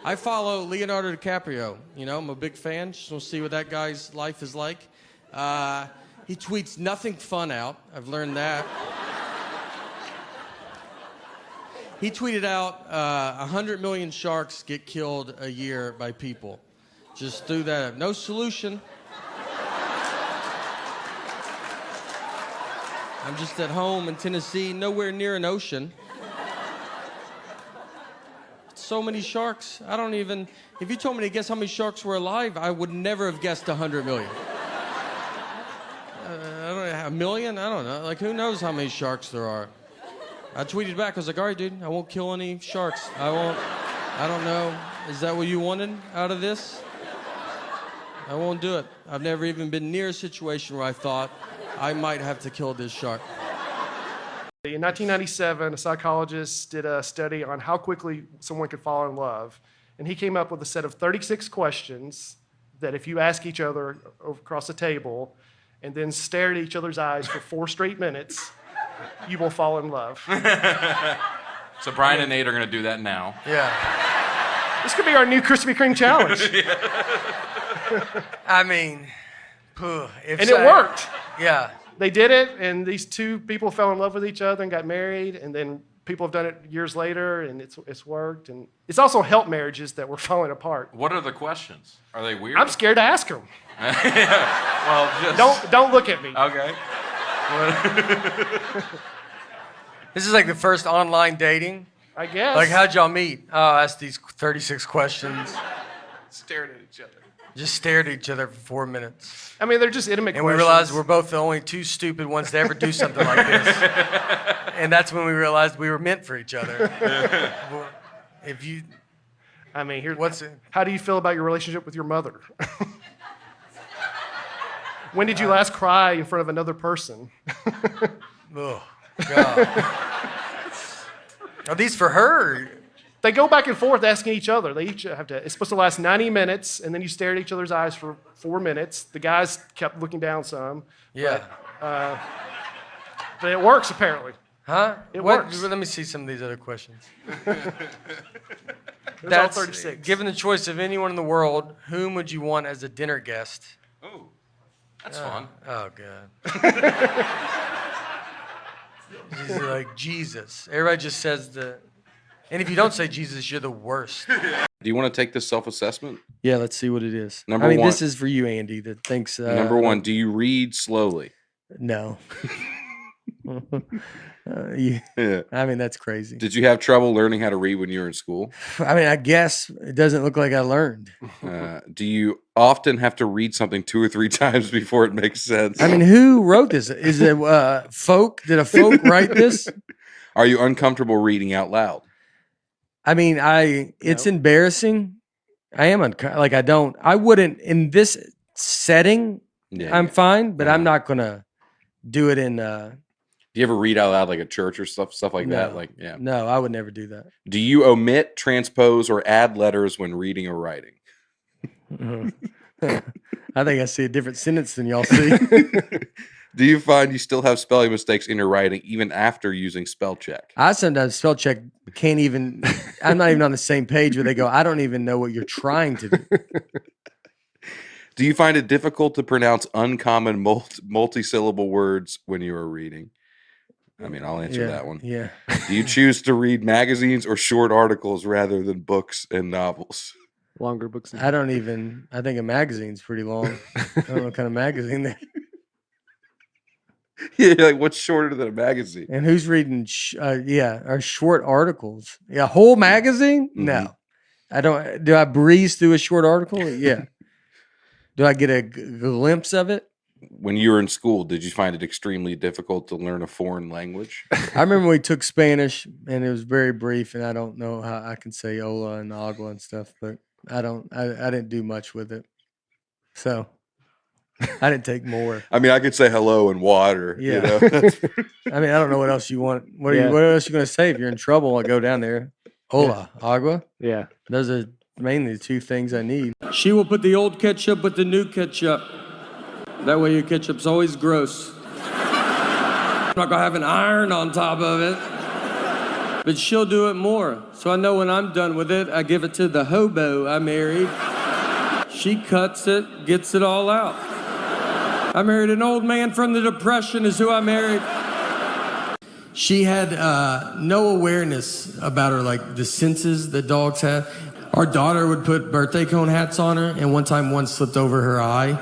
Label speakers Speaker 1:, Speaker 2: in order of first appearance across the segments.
Speaker 1: I follow Leonardo DiCaprio. You know, I'm a big fan. Just want to see what that guy's life is like. He tweets nothing fun out. I've learned that. He tweeted out 100 million sharks get killed a year by people. Just threw that up. No solution. I'm just at home in Tennessee, nowhere near an ocean. So many sharks. I don't even, if you told me to guess how many sharks were alive, I would never have guessed 100 million. I don't know, a million? I don't know. Like, who knows how many sharks there are? I tweeted back, I was like, all right, dude, I won't kill any sharks. I don't know. Is that what you wanted out of this? I won't do it. I've never even been near a situation where I thought I might have to kill this shark.
Speaker 2: In 1997, a psychologist did a study on how quickly someone could fall in love. And he came up with a set of 36 questions that if you ask each other across the table and then stare at each other's eyes for 4 straight minutes, you will fall in love.
Speaker 3: So Brian and Nate are going to do that now.
Speaker 2: Yeah. This could be our new Krispy Kreme challenge.
Speaker 4: I mean,
Speaker 2: and it worked.
Speaker 4: Yeah.
Speaker 2: They did it, and these 2 people fell in love with each other and got married, and then people have done it years later, and it's worked. And it's also helped marriages that were falling apart.
Speaker 3: What are the questions? Are they weird?
Speaker 2: I'm scared to ask them.
Speaker 3: Well, just...
Speaker 2: Don't look at me.
Speaker 3: Okay.
Speaker 4: This is like the first online dating.
Speaker 2: I guess.
Speaker 4: Like, how'd y'all meet? Oh, I asked these 36 questions.
Speaker 3: Stared at each other.
Speaker 4: Just stared at each other for 4 minutes.
Speaker 2: I mean, they're just intimate
Speaker 4: And
Speaker 2: questions.
Speaker 4: we realized we're both the only 2 stupid ones to ever do something like this. And that's when we realized we were meant for each other. If you...
Speaker 2: I mean,
Speaker 4: What's it?
Speaker 2: How do you feel about your relationship with your mother? When did you last cry in front of another person?
Speaker 4: Oh, God. Are these for her?
Speaker 2: They go back and forth asking each other. They each have to, it's supposed to last 90 minutes, and then you stare at each other's eyes for 4 minutes. The guys kept looking down some.
Speaker 4: Yeah.
Speaker 2: But it works, apparently.
Speaker 4: Huh?
Speaker 2: It works.
Speaker 4: Let me see some of these other questions.
Speaker 2: That's all 36.
Speaker 4: Given the choice of anyone in the world, whom would you want as a dinner guest?
Speaker 3: Oh, that's fun.
Speaker 4: Oh, God. He's like, Jesus. Everybody just says the... And if you don't say Jesus, you're the worst.
Speaker 3: Do you want to take this self-assessment?
Speaker 1: Yeah, let's see what it is.
Speaker 3: Number one.
Speaker 1: This is for you, Andy, that thinks...
Speaker 3: Number 1, do you read slowly?
Speaker 1: No. Yeah. I mean, that's crazy.
Speaker 3: Did you have trouble learning how to read when you were in school?
Speaker 1: I mean, I guess it doesn't look like I learned.
Speaker 3: Do you often have to read something 2 or 3 times before it makes sense?
Speaker 1: I mean, who wrote this? Is it folk? Did a folk write this?
Speaker 3: Are you uncomfortable reading out loud?
Speaker 1: I mean, it's embarrassing. I am I wouldn't in this setting.
Speaker 3: Yeah,
Speaker 1: I'm fine, but I'm not gonna do it in.
Speaker 3: Do you ever read out loud like at church or stuff like that? Like, yeah.
Speaker 1: No, I would never do that.
Speaker 3: Do you omit, transpose, or add letters when reading or writing?
Speaker 1: I think I see a different sentence than y'all see.
Speaker 3: Do you find you still have spelling mistakes in your writing even after using spell check?
Speaker 1: I sometimes spell check can't even. I'm not even on the same page where they go. I don't even know what you're trying to do.
Speaker 3: Do you find it difficult to pronounce uncommon multi-syllable words when you are reading? I mean, I'll answer that one.
Speaker 1: Yeah.
Speaker 3: Do you choose to read magazines or short articles rather than books and novels?
Speaker 2: Longer books.
Speaker 1: I think a magazine's pretty long. I don't know what kind of magazine they.
Speaker 3: Yeah, like what's shorter than a magazine?
Speaker 1: And who's reading? Or short articles. Yeah, whole magazine?
Speaker 3: Mm-hmm.
Speaker 1: No, I don't. Do I breeze through a short article? Yeah. Do I get a glimpse of it?
Speaker 3: When you were in school, did you find it extremely difficult to learn a foreign language?
Speaker 1: I remember we took Spanish, and it was very brief, and I don't know how I can say hola and agua and stuff, but I didn't do much with it, so. I didn't take more.
Speaker 3: I mean, I could say hello and water.
Speaker 1: Yeah.
Speaker 3: You know?
Speaker 1: I mean, I don't know what else you want. What else are you going to say if you're in trouble? I'll go down there. Hola, agua.
Speaker 2: Yeah.
Speaker 1: Those are mainly the 2 things I need. She will put the old ketchup with the new ketchup. That way your ketchup's always gross. I'm not going to have an iron on top of it. but she'll do it more. So I know when I'm done with it, I give it to the hobo I married. She cuts it, gets it all out. I married an old man from the Depression is who I married. She had no awareness about her, like the senses that dogs have. Our daughter would put birthday cone hats on her, and one time one slipped over her eye,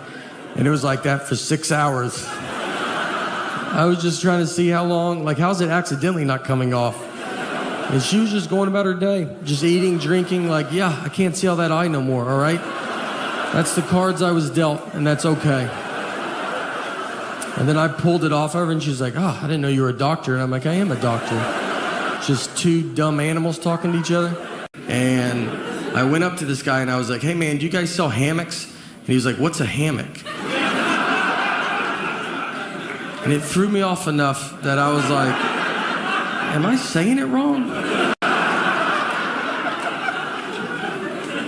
Speaker 1: and it was like that for 6 hours. I was just trying to see how long, like how's it accidentally not coming off? And she was just going about her day, just eating, drinking, like, yeah, I can't see all that eye no more, all right? That's the cards I was dealt, and that's okay. And then I pulled it off of her, and she's like, oh, I didn't know you were a doctor. And I'm like, I am a doctor. Just two dumb animals talking to each other. And I went up to this guy, and I was like, hey, man, do you guys sell hammocks? And he was like, what's a hammock? And it threw me off enough that I was like, am I saying it wrong?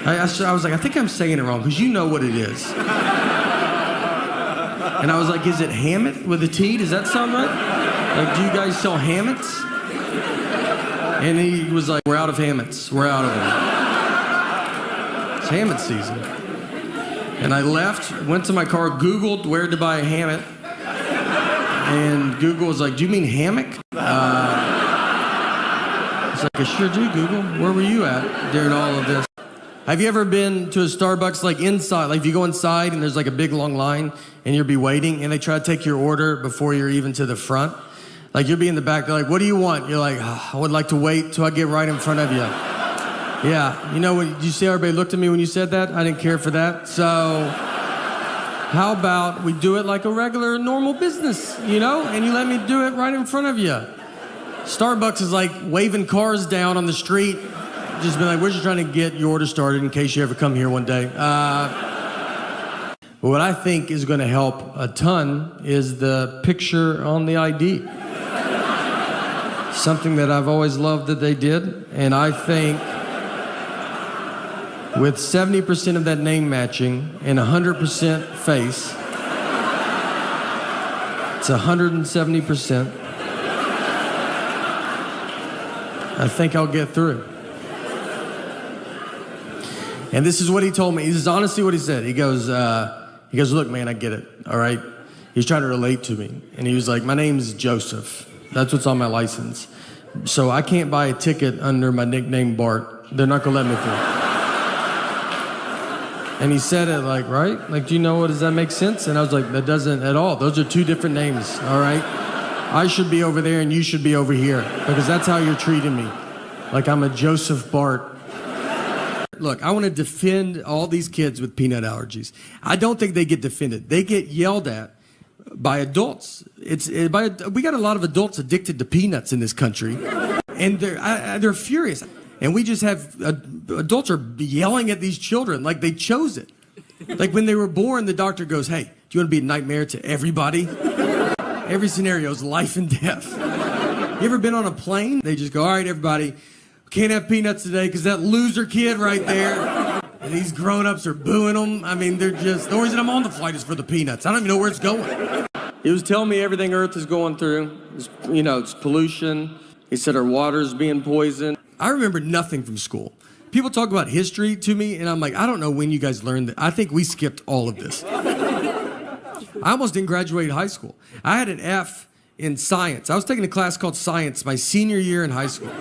Speaker 1: I was like, I think I'm saying it wrong, because you know what it is. And I was like, is it Hammett with a T? Does that sound right? Like, do you guys sell hammocks? And he was like, we're out of hammocks. We're out of them. It's hammock season. And I left, went to my car, Googled where to buy a hammock. And Google was like, do you mean hammock? I was like, I sure do, Google. Where were you at during all of this? Have you ever been to a Starbucks, like inside, like if you go inside and there's like a big long line and you'll be waiting and they try to take your order before you're even to the front? Like you'll be in the back, they're like, what do you want? You're like, oh, I would like to wait till I get right in front of you. Yeah, you know, did you see everybody looked at me when you said that? I didn't care for that. So how about we do it like a regular, normal business, you know? And you let me do it right in front of you. Starbucks is like waving cars down on the street. Just been like, we're just trying to get your order started in case you ever come here one day. What I think is going to help a ton is the picture on the ID. Something that I've always loved that they did. And I think with 70% of that name matching and 100% face, it's 170%. I think I'll get through. And this is what he told me. This is honestly what he said. He goes, look, man, I get it, all right? He's trying to relate to me. And he was like, my name's Joseph. That's what's on my license. So I can't buy a ticket under my nickname Bart. They're not gonna let me through. And he said it like, right? Like, do you know what, does that make sense? And I was like, that doesn't at all. Those are two different names, all right? I should be over there and you should be over here because that's how you're treating me. Like I'm a Joseph Bart. Look, I want to defend all these kids with peanut allergies. I don't think they get defended. They get yelled at by adults. We got a lot of adults addicted to peanuts in this country, and they're furious. And we just have adults are yelling at these children like they chose it. Like when they were born, the doctor goes, "Hey, do you want to be a nightmare to everybody?" Every scenario is life and death. You ever been on a plane? They just go, "All right, everybody. Can't have peanuts today because that loser kid right there." And these grown-ups are booing them. I mean, they're just, the reason I'm on the flight is for the peanuts. I don't even know where it's going. He was telling me everything Earth is going through. It's pollution. He said our water's being poisoned. I remember nothing from school. People talk about history to me, and I'm like, I don't know when you guys learned that. I think we skipped all of this. I almost didn't graduate high school. I had an F in science. I was taking a class called science my senior year in high school.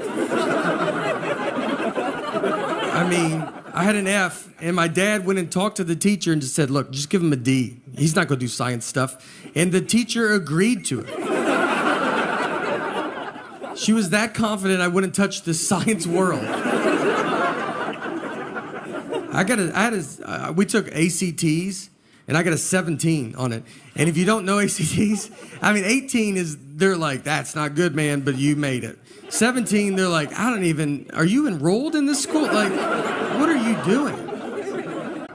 Speaker 1: I mean, I had an F, and my dad went and talked to the teacher and just said, look, just give him a D. He's not going to do science stuff. And the teacher agreed to it. She was that confident I wouldn't touch the science world. We took ACTs, and I got a 17 on it. And if you don't know ACTs, I mean, 18 is, they're like, that's not good, man, but you made it. 17, they're like, are you enrolled in this school? Like, what are you doing?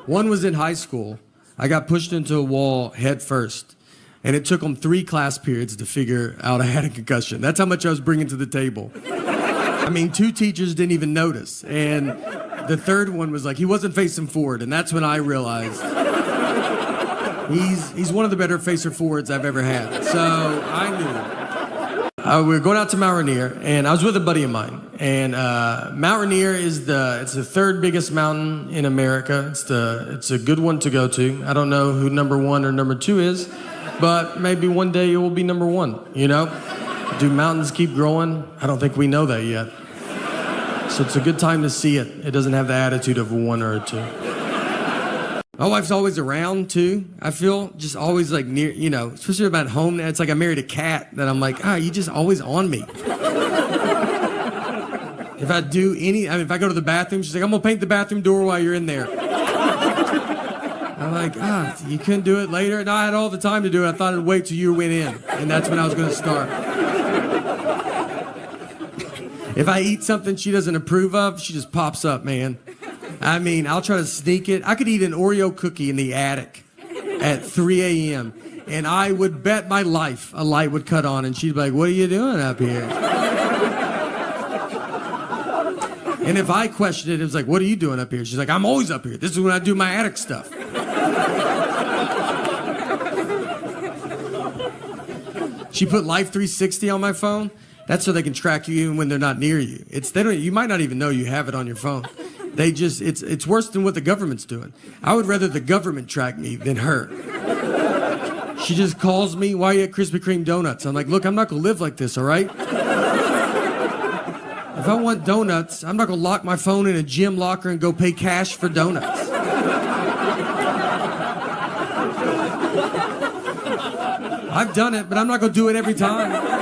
Speaker 1: One was in high school. I got pushed into a wall head first, and it took them 3 class periods to figure out I had a concussion. That's how much I was bringing to the table. I mean, 2 teachers didn't even notice, and the third one was like, he wasn't facing forward, and that's when I realized he's one of the better facer forwards I've ever had. So I knew. We were going out to Mount Rainier, and I was with a buddy of mine. And Mount Rainier is it's the third biggest mountain in America. It's a good one to go to. I don't know who number 1 or number 2 is, but maybe one day it will be number 1, you know? Do mountains keep growing? I don't think we know that yet. So it's a good time to see it. It doesn't have the attitude of a 1 or a 2. My wife's always around too. I feel just always like near, you know, especially about home. It's like I married a cat that I'm like, you just always on me. If I do if I go to the bathroom, she's like, I'm gonna paint the bathroom door while you're in there. I'm like, you couldn't do it later? No, I had all the time to do it. I thought I'd wait till you went in, and that's when I was gonna start. If I eat something she doesn't approve of, she just pops up, man. I mean, I'll try to sneak it. I could eat an Oreo cookie in the attic at 3 a.m., and I would bet my life a light would cut on, and she'd be like, what are you doing up here? And if I questioned it, it was like, what are you doing up here? She's like, I'm always up here. This is when I do my attic stuff. She put Life 360 on my phone. That's so they can track you even when they're not near you. You might not even know you have it on your phone. It's worse than what the government's doing. I would rather the government track me than her. She just calls me, why are you at Krispy Kreme donuts? I'm like, look, I'm not gonna live like this, all right? If I want donuts, I'm not gonna lock my phone in a gym locker and go pay cash for donuts. I've done it, but I'm not gonna do it every time.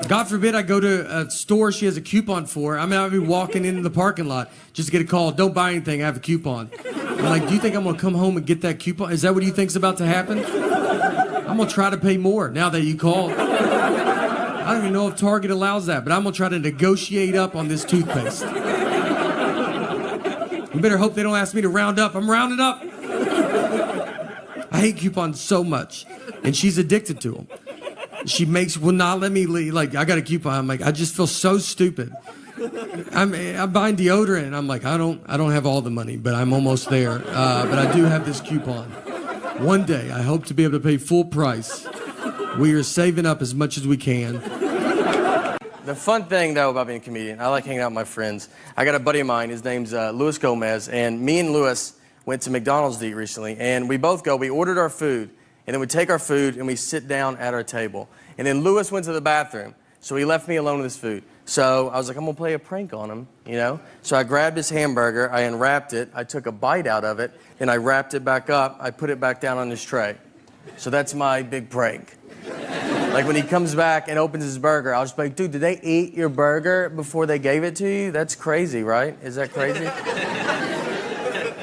Speaker 1: God forbid I go to a store she has a coupon for. I mean, I'll be walking into the parking lot just to get a call. Don't buy anything, I have a coupon. I'm like, do you think I'm gonna come home and get that coupon? Is that what you think's about to happen? I'm gonna try to pay more now that you called. I don't even know if Target allows that, but I'm gonna try to negotiate up on this toothpaste. You better hope they don't ask me to round up. I'm rounding up. I hate coupons so much, and she's addicted to them. She will not let me leave. Like, I got a coupon. I'm like, I just feel so stupid. I'm buying deodorant, and I'm like, I don't have all the money, but I'm almost there. But I do have this coupon. One day, I hope to be able to pay full price. We are saving up as much as we can.
Speaker 4: The fun thing, though, about being a comedian, I like hanging out with my friends. I got a buddy of mine. His name's Luis Gomez, and me and Luis went to McDonald's to eat recently, and we ordered our food, and then we take our food and we sit down at our table. And then Luis went to the bathroom, so he left me alone with his food. So I was like, I'm gonna play a prank on him, you know? So I grabbed his hamburger, I unwrapped it, I took a bite out of it, then I wrapped it back up, I put it back down on his tray. So that's my big prank. Like when he comes back and opens his burger, I'll just be like, dude, did they eat your burger before they gave it to you? That's crazy, right? Is that crazy?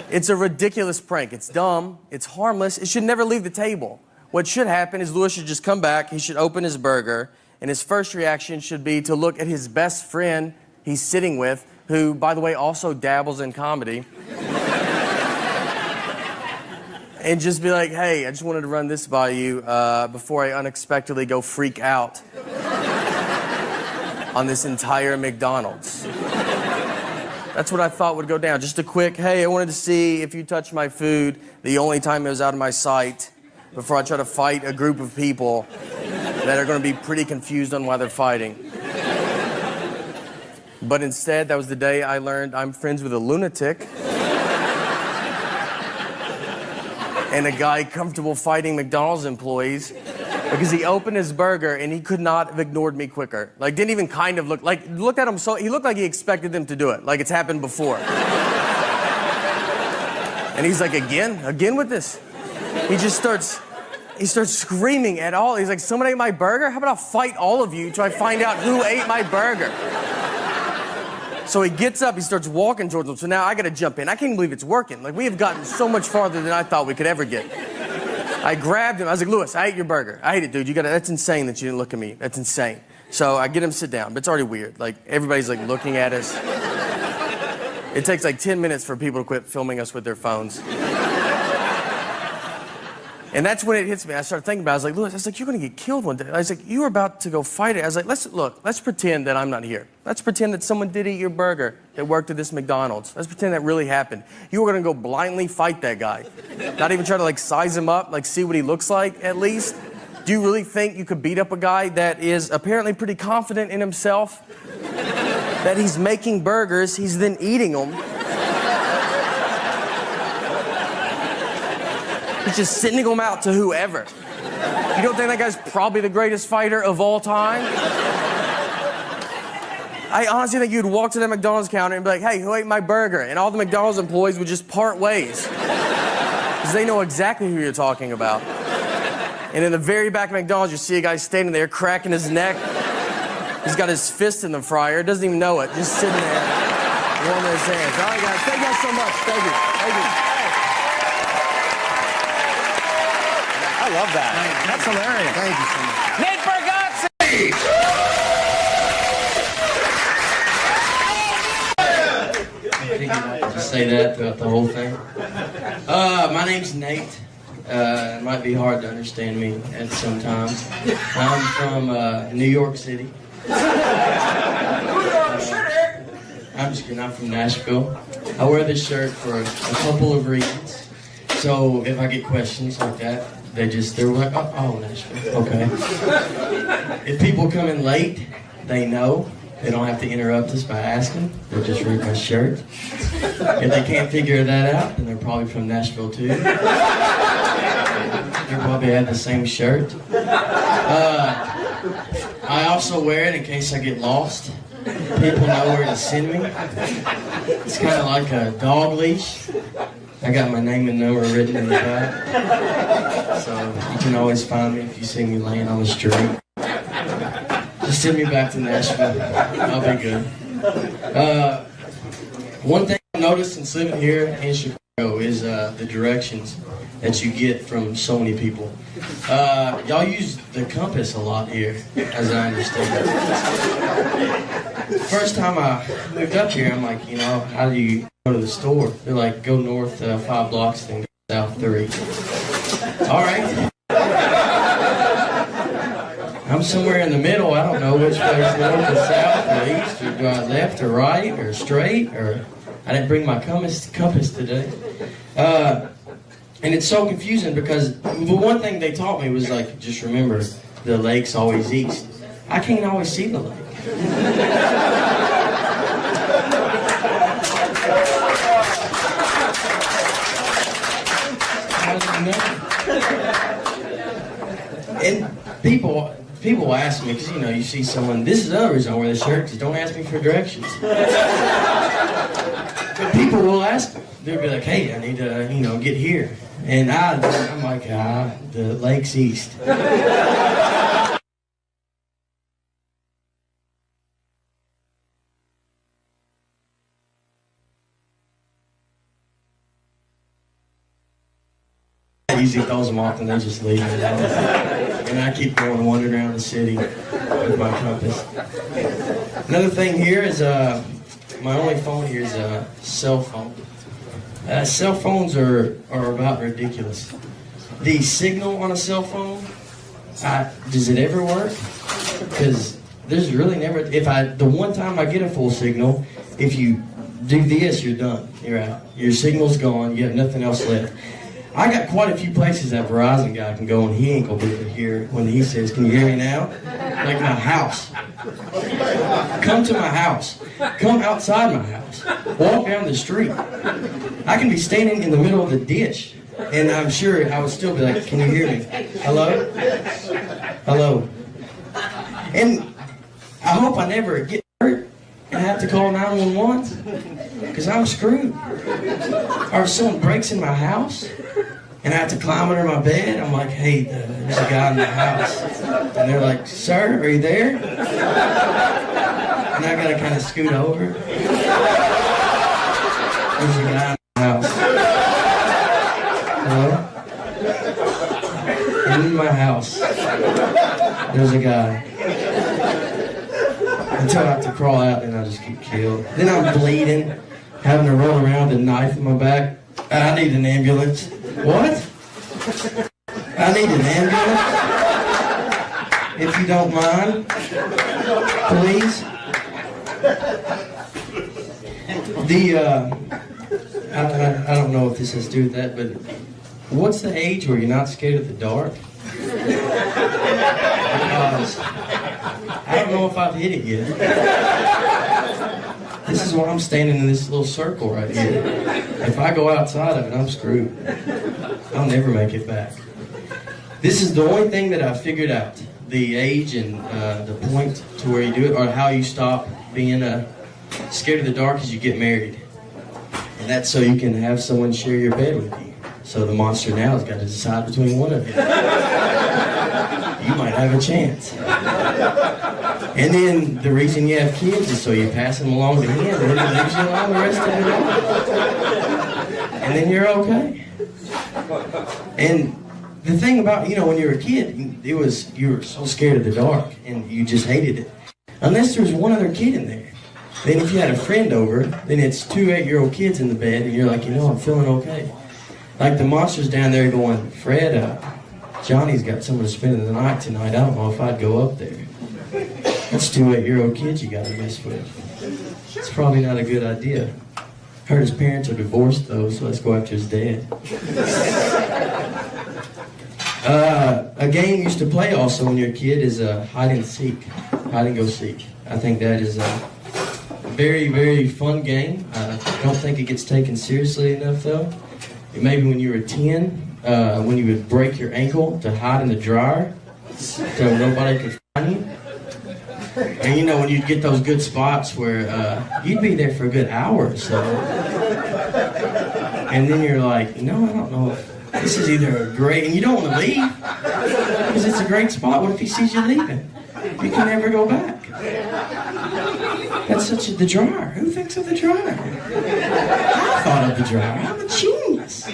Speaker 4: It's a ridiculous prank. It's dumb. It's harmless. It should never leave the table. What should happen is Luis should just come back. He should open his burger, and his first reaction should be to look at his best friend he's sitting with, who, by the way, also dabbles in comedy, and just be like, hey, I just wanted to run this by you before I unexpectedly go freak out on this entire McDonald's. That's what I thought would go down. Just a quick, hey, I wanted to see if you touched my food the only time it was out of my sight before I try to fight a group of people that are going to be pretty confused on why they're fighting. But instead, that was the day I learned I'm friends with a lunatic and a guy comfortable fighting McDonald's employees because he opened his burger and he could not have ignored me quicker. Like, didn't even kind of looked at him so, he looked like he expected them to do it, like it's happened before. And he's like, again with this? He starts screaming at all. He's like, someone ate my burger? How about I'll fight all of you till I find out who ate my burger? So he gets up, he starts walking towards them. So now I gotta jump in. I can't believe it's working. Like, we have gotten so much farther than I thought we could ever get. I grabbed him. I was like, Luis, I ate your burger. I ate it, dude. That's insane that you didn't look at me. That's insane. So I get him to sit down, but it's already weird. Like, everybody's like looking at us. It takes like 10 minutes for people to quit filming us with their phones. And that's when it hits me. I started thinking about it. I was like, Luis, you're going to get killed one day. I was like, you were about to go fight it. I was like, let's pretend that I'm not here. Let's pretend that someone did eat your burger that worked at this McDonald's. Let's pretend that really happened. You were going to go blindly fight that guy. Not even try to, like, size him up, like, see what he looks like, at least. Do you really think you could beat up a guy that is apparently pretty confident in himself? That he's making burgers, he's then eating them. He's just sending them out to whoever. You don't think that guy's probably the greatest fighter of all time? I honestly think you'd walk to the McDonald's counter and be like, hey, who ate my burger? And all the McDonald's employees would just part ways. Because they know exactly who you're talking about. And in the very back of McDonald's, you see a guy standing there cracking his neck. He's got his fist in the fryer, doesn't even know it, just sitting there, warming his hands. All right, guys, thank you guys so much. Thank you. Thank you. I love that. That's hilarious. Thank you so much. Nate Bargatze!
Speaker 5: Just say that throughout the whole thing. My name's Nate. It might be hard to understand me at some times. I'm from New York City. I'm just kidding, I'm from Nashville. I wear this shirt for a couple of reasons. So if I get questions like that, they're like, oh, Nashville, okay. If people come in late, they know. They don't have to interrupt us by asking. They'll just read my shirt. If they can't figure that out, then they're probably from Nashville too. They probably have the same shirt. I also wear it in case I get lost. People know where to send me. It's kind of like a dog leash. I got my name and number written in the back. So you can always find me if you see me laying on the street. Just send me back to Nashville. I'll be good. One thing I've noticed since living here in Chicago is the directions that you get from so many people. Y'all use the compass a lot here, as I understand. First time I moved up here, I'm like, how do you go to the store? They're like, go north 5 blocks, then go south 3. All right. I'm somewhere in the middle. I don't know which way is north or south or east, or do I left or right or straight, or I didn't bring my compass today. And it's so confusing because the one thing they taught me was like, just remember, the lake's always east. I can't always see the lake. How do you know? And people ask me, because you see someone, this is the other reason I wear this shirt, because don't ask me for directions. But people will ask me. They'll be like, hey, I need to, get here. And I'm like, the lake's east. I usually throws them off and they just leave. And I keep going wandering around the city with my compass. Another thing here is my only phone here is a cell phone. Cell phones are about ridiculous. The signal on a cell phone, does it ever work? Because there's really never, the one time I get a full signal, if you do this, you're done. You're out. Your signal's gone. You have nothing else left. I got quite a few places that Verizon guy can go and he ain't gonna be able to hear when he says, can you hear me now? Like my house. Come to my house. Come outside my house. Walk down the street. I can be standing in the middle of the ditch and I'm sure I would still be like, can you hear me? Hello? Hello? And I hope I never get hurt and have to call 911 because I'm screwed. Or if someone breaks in my house and I have to climb under my bed, I'm like, hey, there's a guy in the house. And they're like, sir, are you there? And I gotta kind of scoot over. There's a guy in the house. Hello? In my house, there's a guy. Until I have to crawl out and I just get killed. Then I'm bleeding, having to roll around with a knife in my back. I need an ambulance. What? I need an ambulance? If you don't mind, please. I don't know if this has to do with that, but what's the age where you're not scared of the dark? Because I don't know if I've hit it yet. This is why I'm standing in this little circle right here. If I go outside of it, I'm screwed. I'll never make it back. This is the only thing that I figured out. The age and the point to where you do it, or how you stop being scared of the dark, is you get married. And that's so you can have someone share your bed with you. So the monster now has got to decide between one of you. You might have a chance. And then the reason you have kids is so you pass them along to him, and then he leaves you alone the rest of the day. And then you're okay. And the thing about, when you were a kid, you were so scared of the dark, and you just hated it. Unless there was one other kid in there. Then if you had a friend over, then it's 2 8-year-old kids in the bed, and you're like, I'm feeling okay. Like the monster's down there going, Fred, Johnny's got someone to spend the night tonight. I don't know if I'd go up there. That's 2 8-year-old kids you got to mess with. It's probably not a good idea. Heard his parents are divorced though, so let's go after his dad. A game you used to play also when you're a kid is hide and seek, hide and go seek. I think that is a very, very fun game. I don't think it gets taken seriously enough though. Maybe when you were 10, when you would break your ankle to hide in the dryer so nobody could find you. And when you'd get those good spots where you'd be there for a good hour or so. And then you're like, I don't know if this is either a great, and you don't want to leave because it's a great spot. What if he sees you leaving? You can never go back. That's the dryer. Who thinks of the dryer? I thought of the dryer. I'm a genius.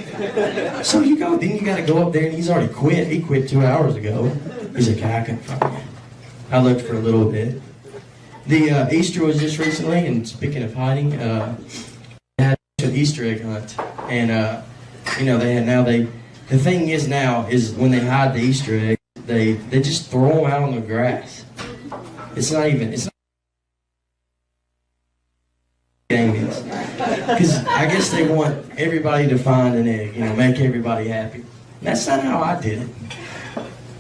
Speaker 5: So you got to go up there, and he's already quit. He quit 2 hours ago. He's like, I couldn't find you. I looked for a little bit. The Easter was just recently, and speaking of hiding, they had an Easter egg hunt, and the thing is now is when they hide the Easter egg, they just throw them out on the grass. It's not game is. Because I guess they want everybody to find an egg, make everybody happy. And that's not how I did it.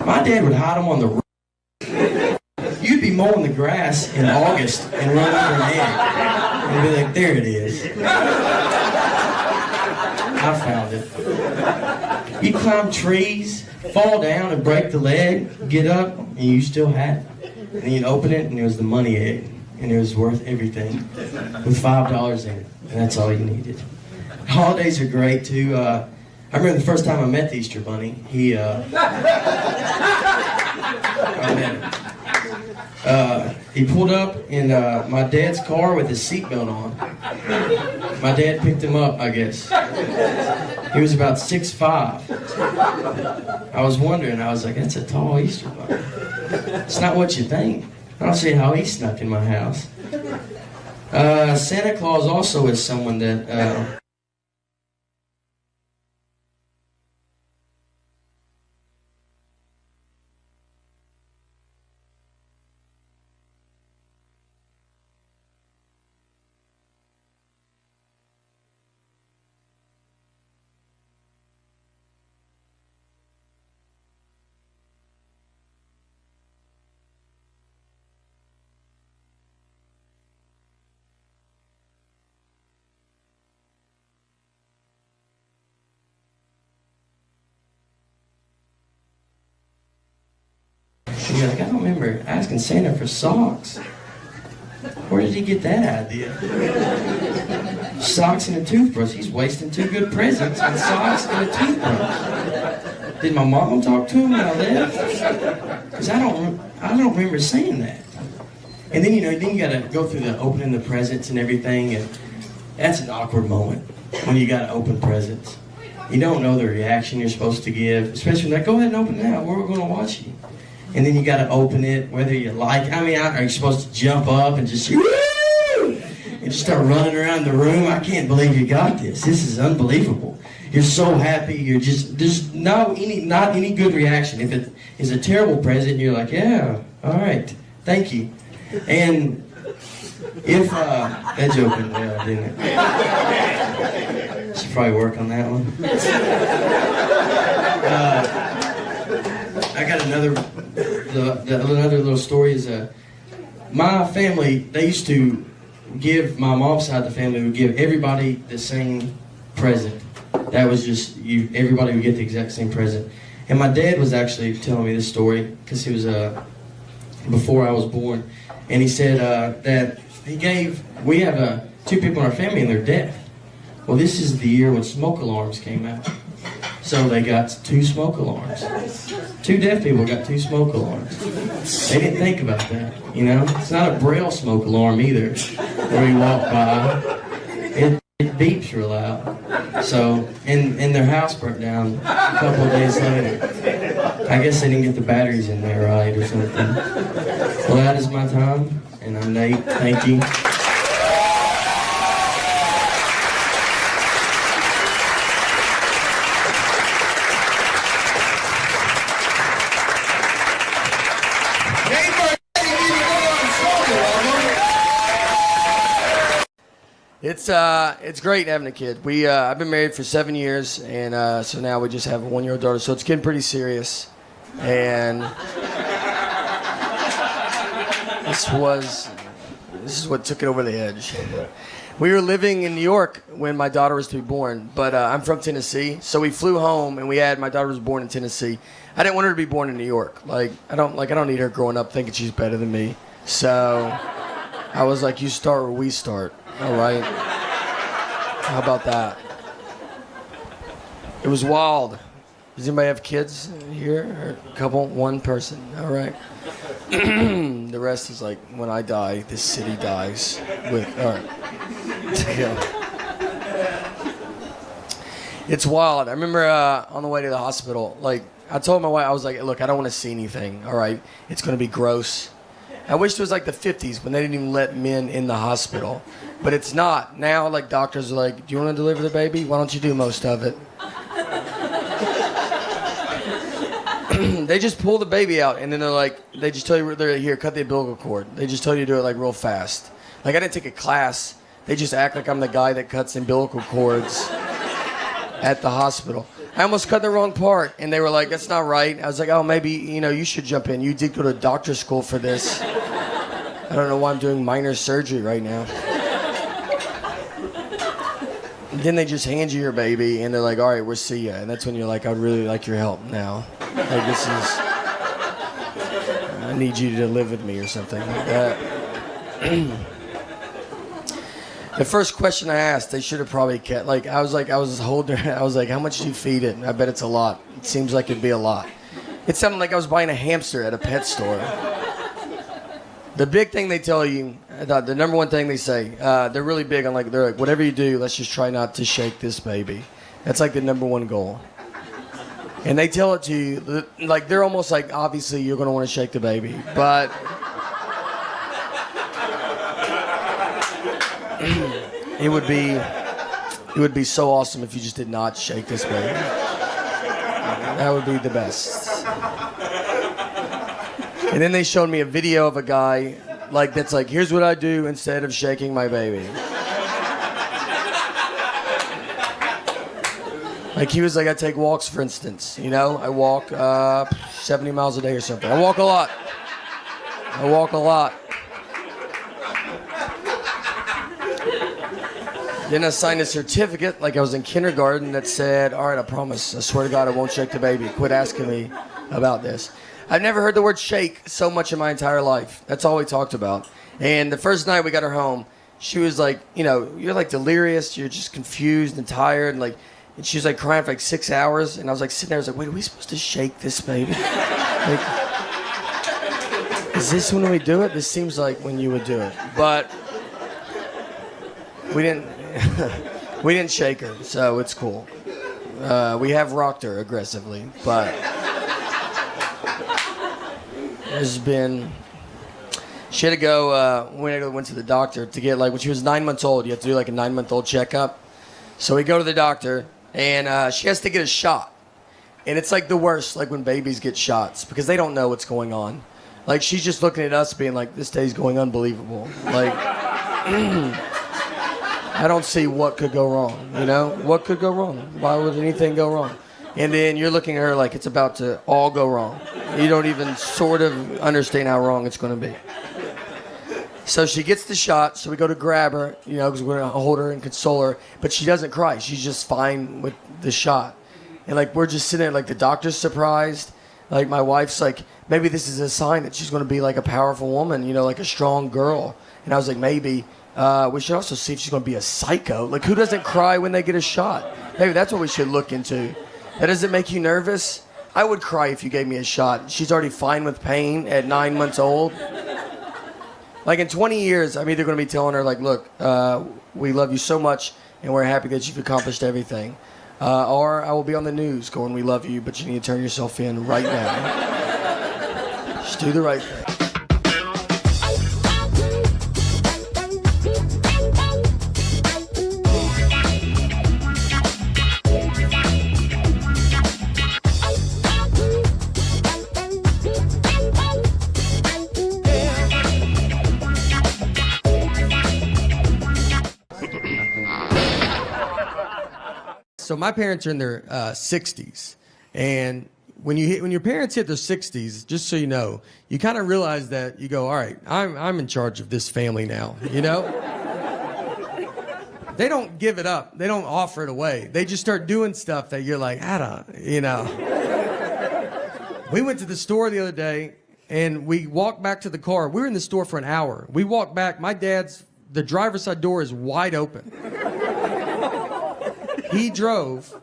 Speaker 5: My dad would hide them on the roof. You'd be mowing the grass in August and run over an egg. And be like, there it is. I found it. You'd climb trees, fall down and break the leg, get up, and you still had it. And then you'd open it, and it was the money egg. And it was worth everything, with $5 in it, and that's all you needed. Holidays are great too. I remember the first time I met the Easter Bunny. He pulled up in my dad's car with his seatbelt on. My dad picked him up, I guess. He was about 6'5". I was wondering. I was like, that's a tall Easter Bunny. It's not what you think. I don't see how he snuck in my house. Santa Claus also is someone that you're like, I don't remember asking Santa for socks. Where did he get that idea? Socks and a toothbrush. He's wasting 2 good presents on socks and a toothbrush. Did my mom talk to him when I left? Because I don't remember saying that. And then then you got to go through the opening the presents and everything, and that's an awkward moment when you got to open presents. You don't know the reaction you're supposed to give, especially like, go ahead and open it now. We're going to watch you. And then you got to open it, whether you like. Are you supposed to jump up and just start running around the room? I can't believe you got this. This is unbelievable. You're so happy. You're just there's not any good reaction. If it is a terrible present, you're like, yeah, all right, thank you. And if that joke went well, didn't it? Should probably work on that one. I got another another little story is my family, they used to give, my mom's side of the family would give everybody the same present. That was just, everybody would get the exact same present. And my dad was actually telling me this story, because he was, before I was born. And he said that we have 2 people in our family and they're deaf. Well, this is the year when smoke alarms came out. So they got 2 smoke alarms. 2 deaf people got 2 smoke alarms. They didn't think about that, you know? It's not a Braille smoke alarm either, where you walk by. It beeps real loud. So, and their house burnt down a couple of days later. I guess they didn't get the batteries in there right or something. Well, that is my time, and I'm Nate. Thank you.
Speaker 4: It's great having a kid. I've been married for 7 years, and so now we just have a 1-year-old daughter. So it's getting pretty serious, and this is what took it over the edge. We were living in New York when my daughter was to be born, but I'm from Tennessee, so we flew home and my daughter was born in Tennessee. I didn't want her to be born in New York. I don't need her growing up thinking she's better than me. So I was like, you start where we start. All right. How about that? It was wild. Does anybody have kids here? Or a couple? One person. All right. The rest is like, when I die, this city dies. All right. Yeah. It's wild. I remember on the way to the hospital, I told my wife, I was like, look, I don't want to see anything. All right. It's going to be gross. I wish it was like the 50s when they didn't even let men in the hospital. But it's not. Now, doctors are like, do you want to deliver the baby? Why don't you do most of it? They just pull the baby out, and then they just tell you, they're here, cut the umbilical cord. They just tell you to do it, real fast. I didn't take a class. They just act like I'm the guy that cuts umbilical cords at the hospital. I almost cut the wrong part, and they were like, that's not right. I was like, oh, maybe, you should jump in. You did go to doctor's school for this. I don't know why I'm doing minor surgery right now. And then they just hand you your baby, and they're like, all right, we'll see ya. And that's when you're like, I'd really like your help now. I need you to live with me or something like that. The first question I asked, they should have probably kept, I was holding her, I was like, how much do you feed it? I bet it's a lot. It seems like it'd be a lot. It sounded like I was buying a hamster at a pet store. The big thing they tell you, the number one thing they say, they're really big on they're like, whatever you do, let's just try not to shake this baby. That's the number one goal. And they tell it to you, they're almost like, obviously you're going to want to shake the baby. But it would be so awesome if you just did not shake this baby. That would be the best. And then they showed me a video of a guy that's here's what I do instead of shaking my baby. He was like, I take walks, for instance. I walk 70 miles a day or something. I walk a lot. Then I signed a certificate I was in kindergarten that said, all right, I promise, I swear to God, I won't shake the baby. Quit asking me about this. I've never heard the word shake so much in my entire life. That's all we talked about. And the first night we got her home, she was like, you're delirious, you're just confused and tired, and she was crying for 6 hours, and I was sitting there, I was like, wait, are we supposed to shake this baby? Is this when we do it? This seems like when you would do it. But we didn't shake her, so it's cool. We have rocked her aggressively, but she had to go, went to the doctor to get, when she was 9 months old, you have to do a 9-month-old checkup. So we go to the doctor, and she has to get a shot. And it's the worst, when babies get shots, because they don't know what's going on. She's just looking at us being like, this day's going unbelievable. I don't see what could go wrong, What could go wrong? Why would anything go wrong? And then you're looking at her like it's about to all go wrong. You don't even sort of understand how wrong it's going to be. So she gets the shot, so we go to grab her, because we're going to hold her and console her. But she doesn't cry. She's just fine with the shot. And, we're just sitting there, the doctor's surprised. My wife's like, maybe this is a sign that she's going to be, a powerful woman, a strong girl. And I was like, maybe. We should also see if she's going to be a psycho. Who doesn't cry when they get a shot? Maybe that's what we should look into. That doesn't make you nervous? I would cry if you gave me a shot. She's already fine with pain at 9 months old. In 20 years, I'm either going to be telling her, look, we love you so much, and we're happy that you've accomplished everything. Or I will be on the news going, we love you, but you need to turn yourself in right now. Just do the right thing. So my parents are in their 60s, and when your parents hit their 60s, just so you know, you kind of realize that you go, all right, I'm in charge of this family now, They don't give it up. They don't offer it away. They just start doing stuff that you're like, I don't. We went to the store the other day, and we walked back to the car. We were in the store for an hour. We walked back. The driver's side door is wide open. He drove,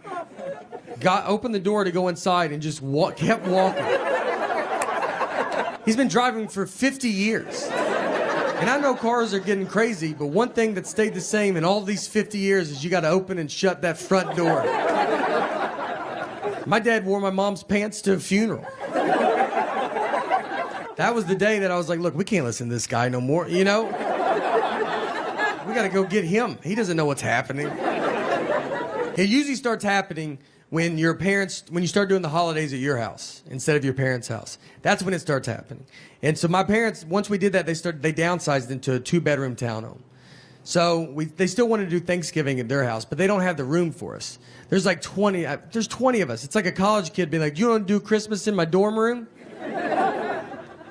Speaker 4: opened the door to go inside, and just kept walking. He's been driving for 50 years. And I know cars are getting crazy, but one thing that stayed the same in all these 50 years is you got to open and shut that front door. My dad wore my mom's pants to a funeral. That was the day that I was like, look, we can't listen to this guy no more, We got to go get him. He doesn't know what's happening. It usually starts happening when you start doing the holidays at your house instead of your parents' house. That's when it starts happening. And so my parents, once we did that, they downsized into a 2-bedroom townhome. So they still wanted to do Thanksgiving at their house, but they don't have the room for us. There's 20 of us. It's like a college kid being like, you want to do Christmas in my dorm room?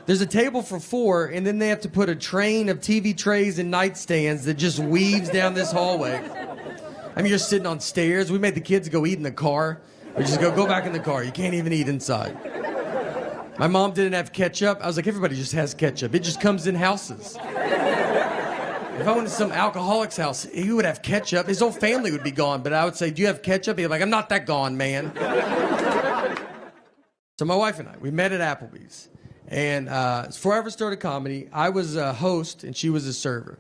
Speaker 4: There's a table for 4, and then they have to put a train of TV trays and nightstands that just weaves down this hallway. You're sitting on stairs. We made the kids go eat in the car. We just go back in the car. You can't even eat inside. My mom didn't have ketchup. I was like, everybody just has ketchup. It just comes in houses. If I went to some alcoholic's house, he would have ketchup. His whole family would be gone. But I would say, do you have ketchup? He'd be like, I'm not that gone, man. So my wife and I, we met at Applebee's. And before I ever started comedy, I was a host and she was a server.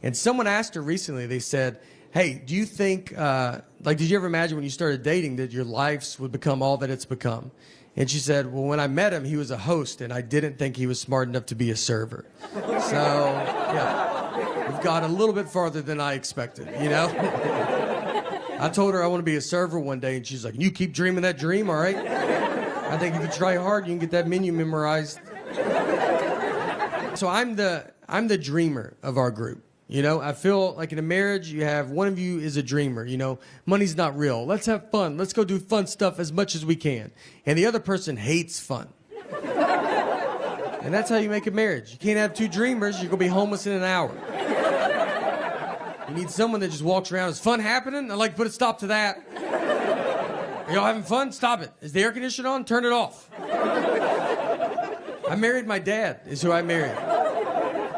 Speaker 4: And someone asked her recently, they said, hey, do you think, did you ever imagine when you started dating that your lives would become all that it's become? And she said, well, when I met him, he was a host, and I didn't think he was smart enough to be a server. So, yeah, we've got a little bit farther than I expected, I told her I want to be a server one day, and she's like, you keep dreaming that dream, all right? I think if you try hard, you can get that menu memorized. So I'm the dreamer of our group. I feel like in a marriage, you have one of you is a dreamer. Money's not real. Let's have fun. Let's go do fun stuff as much as we can. And the other person hates fun. And that's how you make a marriage. You can't have 2 dreamers. You're going to be homeless in an hour. You need someone that just walks around. Is fun happening? I'd like to put a stop to that. Are y'all having fun? Stop it. Is the air conditioner on? Turn it off. I married my dad, is who I married.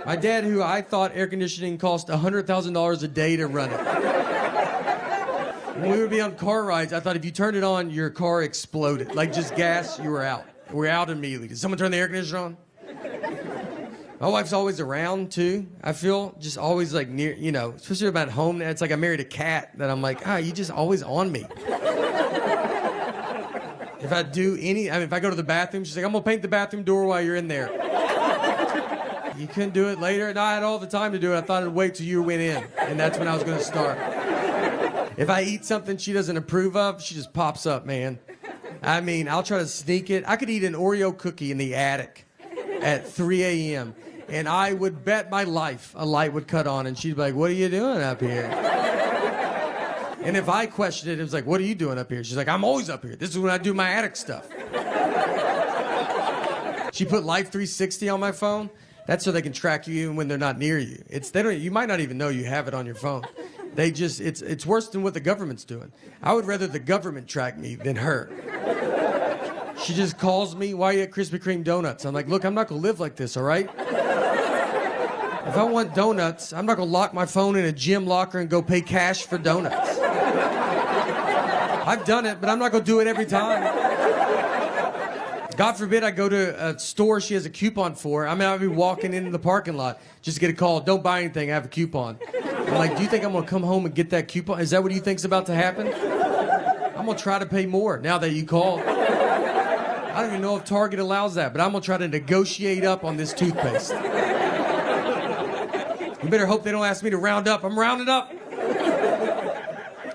Speaker 4: My dad, who I thought air conditioning cost $100,000 a day to run it. When we would be on car rides, I thought if you turned it on, your car exploded. Like just gas, you were out. We're out immediately. Did someone turn the air conditioner on? My wife's always around, too. I feel just always near, especially about home. It's like I married a cat that I'm like, you just always on me. If I do if I go to the bathroom, she's like, I'm going to paint the bathroom door while you're in there. You couldn't do it later? No, I had all the time to do it. I thought I'd wait till you went in, and that's when I was going to start. If I eat something she doesn't approve of, she just pops up, man. I'll try to sneak it. I could eat an Oreo cookie in the attic at 3 a.m., and I would bet my life a light would cut on, and she'd be like, what are you doing up here?
Speaker 1: And if I questioned it, it was like, what are you doing up here? She's like, I'm always up here. This is when I do my attic stuff. She put Life 360 on my phone. That's so they can track you even when they're not near you. You might not even know you have it on your phone. It's worse than what the government's doing. I would rather the government track me than her. She just calls me, why are you at Krispy Kreme donuts? I'm like, look, I'm not gonna live like this, all right? If I want donuts, I'm not gonna lock my phone in a gym locker and go pay cash for donuts. I've done it, but I'm not gonna do it every time. God forbid I go to a store she has a coupon for. I mean, I'll be walking into the parking lot just to get a call. Don't buy anything, I have a coupon. I'm like, do you think I'm gonna come home and get that coupon? Is that what you think's about to happen? I'm gonna try to pay more now that you called. I don't even know if Target allows that, but I'm gonna try to negotiate up on this toothpaste. You better hope they don't ask me to round up. I'm rounding up.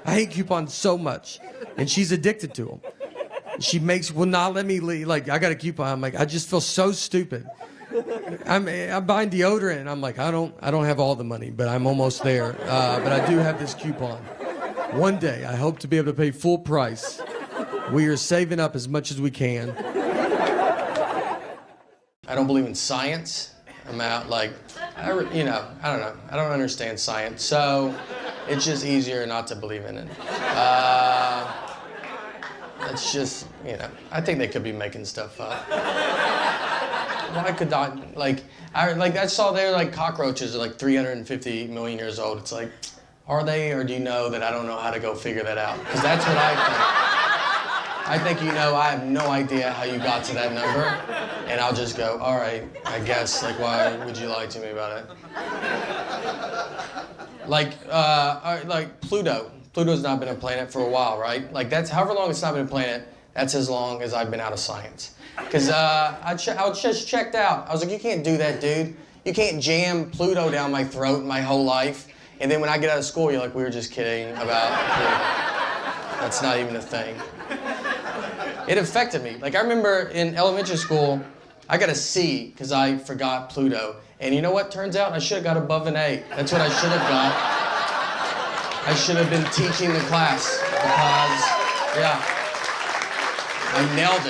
Speaker 1: I hate coupons so much, and she's addicted to them. She will not let me leave. Like, I got a coupon. I'm like, I just feel so stupid. I'm buying deodorant, and I'm like, I don't have all the money, but I'm almost there. But I do have this coupon. One day, I hope to be able to pay full price. We are saving up as much as we can.
Speaker 4: I don't believe in science. I'm out like, I don't know. I don't understand science, so it's just easier not to believe in it. It's just, I think they could be making stuff up. Why could I, I saw there, cockroaches are 350 million years old. It's like, are they, or do you know that I don't know how to go figure that out? Because that's what I think. I have no idea how you got to that number, and I'll just go, all right, I guess, why would you lie to me about it? Pluto. Pluto's not been a planet for a while, right? That's however long it's not been a planet, that's as long as I've been out of science. Because I was just checked out. I was like, you can't do that, dude. You can't jam Pluto down my throat my whole life. And then when I get out of school, you're like, we were just kidding about Pluto. That's not even a thing. It affected me. I remember in elementary school, I got a C because I forgot Pluto. And you know what? Turns out I should have got above an A. That's what I should have got. I should have been teaching the class because, I nailed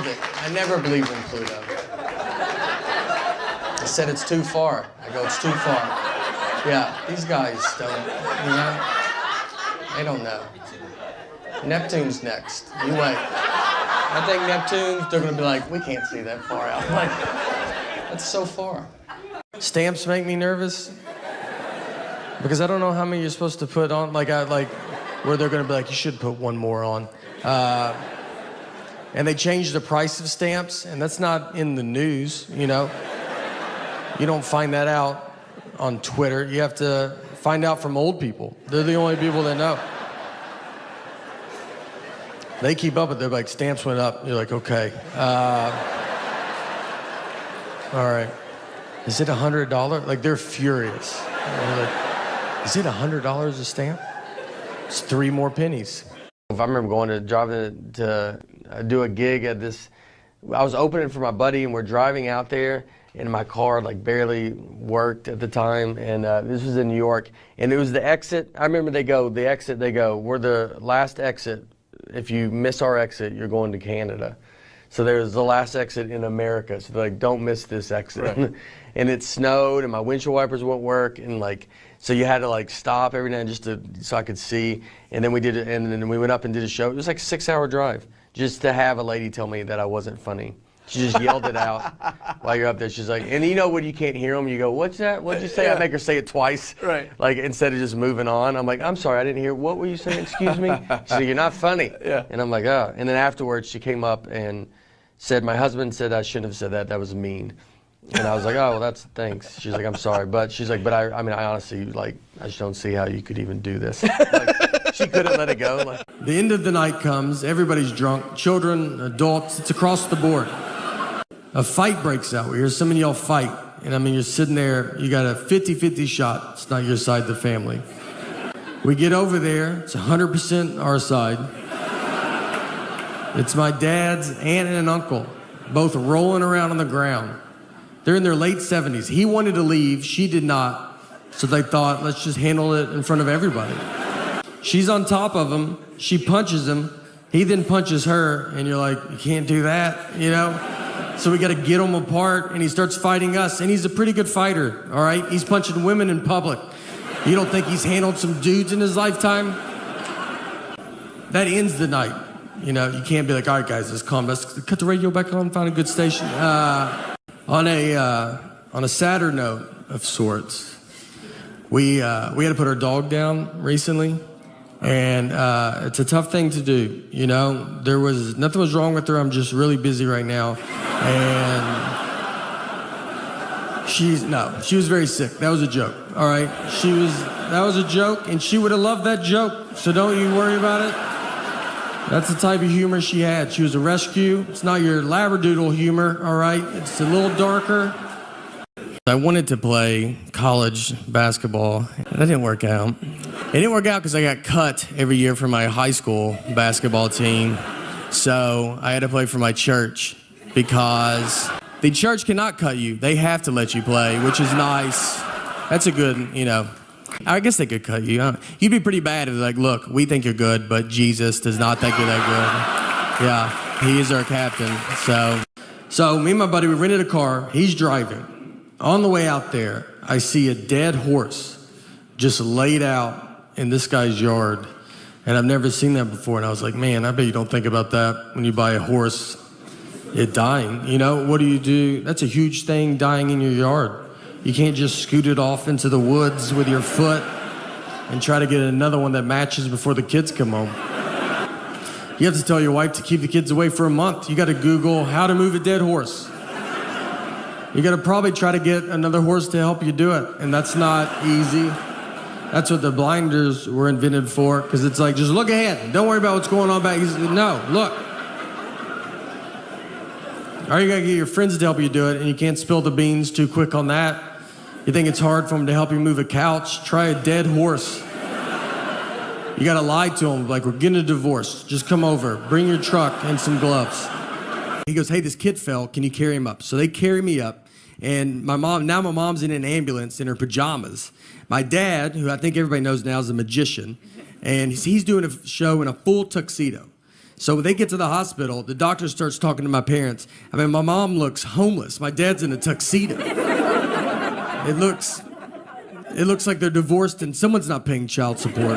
Speaker 4: it. I never believed in Pluto. I said it's too far. I go, it's too far. Yeah, these guys don't, they don't know. Neptune's next. You wait. I think Neptune, they're gonna be like, we can't see that far out. That's so far. Stamps make me nervous. Because I don't know how many you're supposed to put on, where they're gonna be like, you should put one more on. And they changed the price of stamps, and that's not in the news, You don't find that out on Twitter. You have to find out from old people. They're the only people that know. They keep up with it. They're like, stamps went up. You're like, okay. All right. Is it $100? They're furious. Is it $100 a stamp? It's 3 more pennies. If I remember driving to do a gig at this, I was opening for my buddy, and we're driving out there, and my car barely worked at the time, and this was in New York, and it was the exit. I remember they go, we're the last exit. If you miss our exit, you're going to Canada. So there's the last exit in America. So they're like, don't miss this exit. Right. And it snowed, and my windshield wipers wouldn't work, and so you had to stop every now and then so I could see. And then we did it, and then we went up and did a show. It was a 6-hour drive just to have a lady tell me that I wasn't funny. She just yelled it out while you're up there. She's like, and when you can't hear them, you go, what's that? What'd you say? Yeah. I make her say it twice. Right. Instead of just moving on. I'm like, I'm sorry, I didn't hear. What were you saying? Excuse me? She's like, you're not funny. Yeah. And I'm like, oh. And then afterwards, she came up and said, my husband said I shouldn't have said that. That was mean. And I was like, oh, well, thanks. She's like, I'm sorry. But she's like, but I honestly, I just don't see how you could even do this. She couldn't let it go. The end of the night comes. Everybody's drunk. Children, adults. It's across the board. A fight breaks out. We hear some of y'all fight. And you're sitting there. You got a 50-50 shot. It's not your side of the family. We get over there. It's 100% our side. It's my dad's aunt and an uncle, both rolling around on the ground. They're in their late 70s. He wanted to leave. She did not. So they thought, let's just handle it in front of everybody. She's on top of him. She punches him. He then punches her, and you're like, you can't do that, you know? So we got to get him apart, and he starts fighting us, and he's a pretty good fighter, all right? He's punching women in public. You don't think he's handled some dudes in his lifetime? That ends the night. You know, you can't be like, all right, guys, let's calm. Let's cut the radio back on, find a good station. On a sadder note of sorts, we had to put our dog down recently, and it's a tough thing to do. You know, nothing was wrong with her. I'm just really busy right now, and she was very sick. That was a joke. All right, that was a joke, and she would have loved that joke. So don't you worry about it. That's the type of humor she had. She was a rescue. It's not your labradoodle humor, all right? It's a little darker. I wanted to play college basketball. That didn't work out. It didn't work out because I got cut every year for my high school basketball team. So I had to play for my church because the church cannot cut you. They have to let you play, which is nice. That's a good, you know. I guess they could cut you. You'd be pretty bad if they're like, look, we think you're good, but Jesus does not think you're that good. Yeah, he is our captain. So me and my buddy, we rented a car. He's driving. On the way out there, I see a dead horse just laid out in this guy's yard. And I've never seen that before. And I was like, man, I bet you don't think about that when you buy a horse, it dying. You know, what do? That's a huge thing, dying in your yard. You can't just scoot it off into the woods with your foot and try to get another one that matches before the kids come home. You have to tell your wife to keep the kids away for a month. You got to Google how to move a dead horse. You got to probably try to get another horse to help you do it, and that's not easy. That's what the blinders were invented for, because it's like, just look ahead. Don't worry about what's going on back. No, look. Or you gotta get your friends to help you do it, and you can't spill the beans too quick on that. You think it's hard for them to help you move a couch? Try a dead horse. You gotta lie to them, like, we're getting a divorce. Just come over, bring your truck and some gloves. He goes, hey, this kid fell, can you carry him up? So they carry me up, and my mom's in an ambulance in her pajamas. My dad, who I think everybody knows now is a magician, and he's doing a show in a full tuxedo. So when they get to the hospital, the doctor starts talking to my parents. I mean, my mom looks homeless. My dad's in a tuxedo. It looks like they're divorced and someone's not paying child support.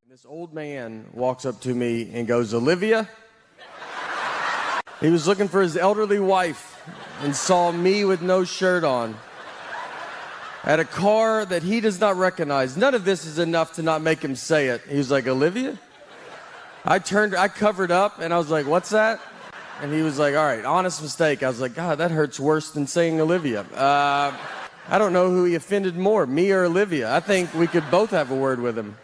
Speaker 4: This old man walks up to me and goes, Olivia? He was looking for his elderly wife and saw me with no shirt on at a car that he does not recognize. None of this is enough to not make him say it. He was like, Olivia? I covered up, and I was like, what's that? And he was like, all right, honest mistake. I was like, God, that hurts worse than saying Olivia. I don't know who he offended more, me or Olivia. I think we could both have a word with him.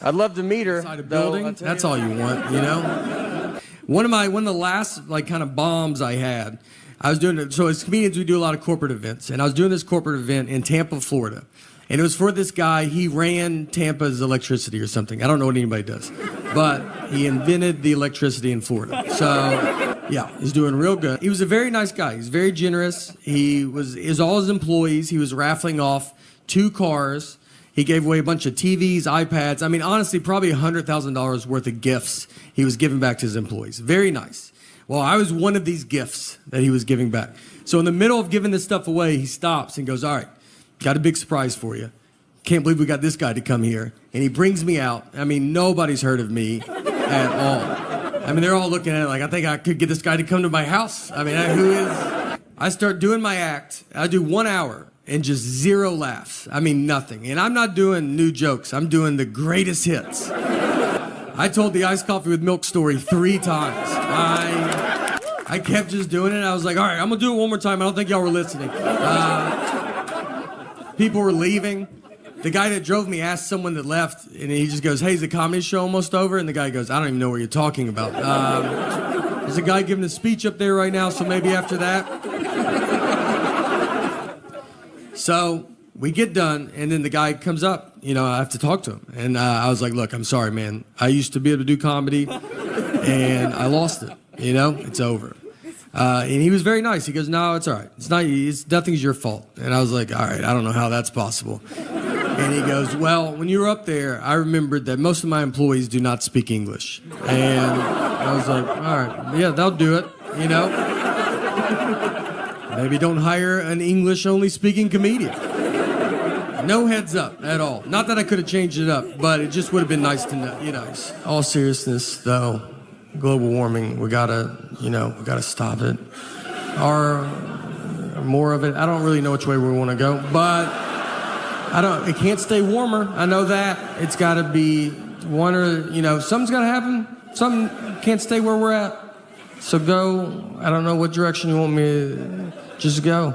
Speaker 4: I'd love to meet her. Inside a building, that's all you want, you know? One of the last, like, kind of bombs I had, I was doing it. So as comedians, we do a lot of corporate events, and I was doing this corporate event in Tampa, Florida. And it was for this guy. He ran Tampa's electricity or something. I don't know what anybody does. But he invented the electricity in Florida. So, yeah, he's doing real good. He was a very nice guy. He's very generous. Is all his employees. He was raffling off 2 cars. He gave away a bunch of TVs, iPads. I mean, honestly, probably $100,000 worth of gifts he was giving back to his employees. Very nice. Well, I was one of these gifts that he was giving back. So in the middle of giving this stuff away, he stops and goes, all right, got a big surprise for you. Can't believe we got this guy to come here. And he brings me out. I mean, nobody's heard of me at all. I mean, they're all looking at it like, I think I could get this guy to come to my house. I mean, who is? I start doing my act. I do 1 hour and just 0 laughs. I mean, nothing. And I'm not doing new jokes. I'm doing the greatest hits. I told the iced coffee with milk story 3 times. I kept just doing it. I was like, all right, I'm going to do it one more time. I don't think y'all were listening. People were leaving. The guy that drove me asked someone that left, and he just goes, hey, is the comedy show almost over? And the guy goes, I don't even know what you're talking about. There's a guy giving a speech up there right now, so maybe after that. So we get done, and then the guy comes up. You know, I have to talk to him. And I was like, look, I'm sorry, man. I used to be able to do comedy, and I lost it. You know, it's over. And he was very nice. He goes, no, it's all right. Nothing's your fault. And I was like, all right, I don't know how that's possible. And he goes, well, when you were up there, I remembered that most of my employees do not speak English. And I was like, all right, yeah, they'll do it, you know? Maybe don't hire an English-only speaking comedian. No heads up at all. Not that I could have changed it up, but it just would have been nice to know, you know. All seriousness, though, global warming, we gotta stop it. Or more of it, I don't really know which way we want to go, but it can't stay warmer. I know that. It's got to be one or, something's got to happen. Something can't stay where we're at. So go, I don't know what direction you want me to just go.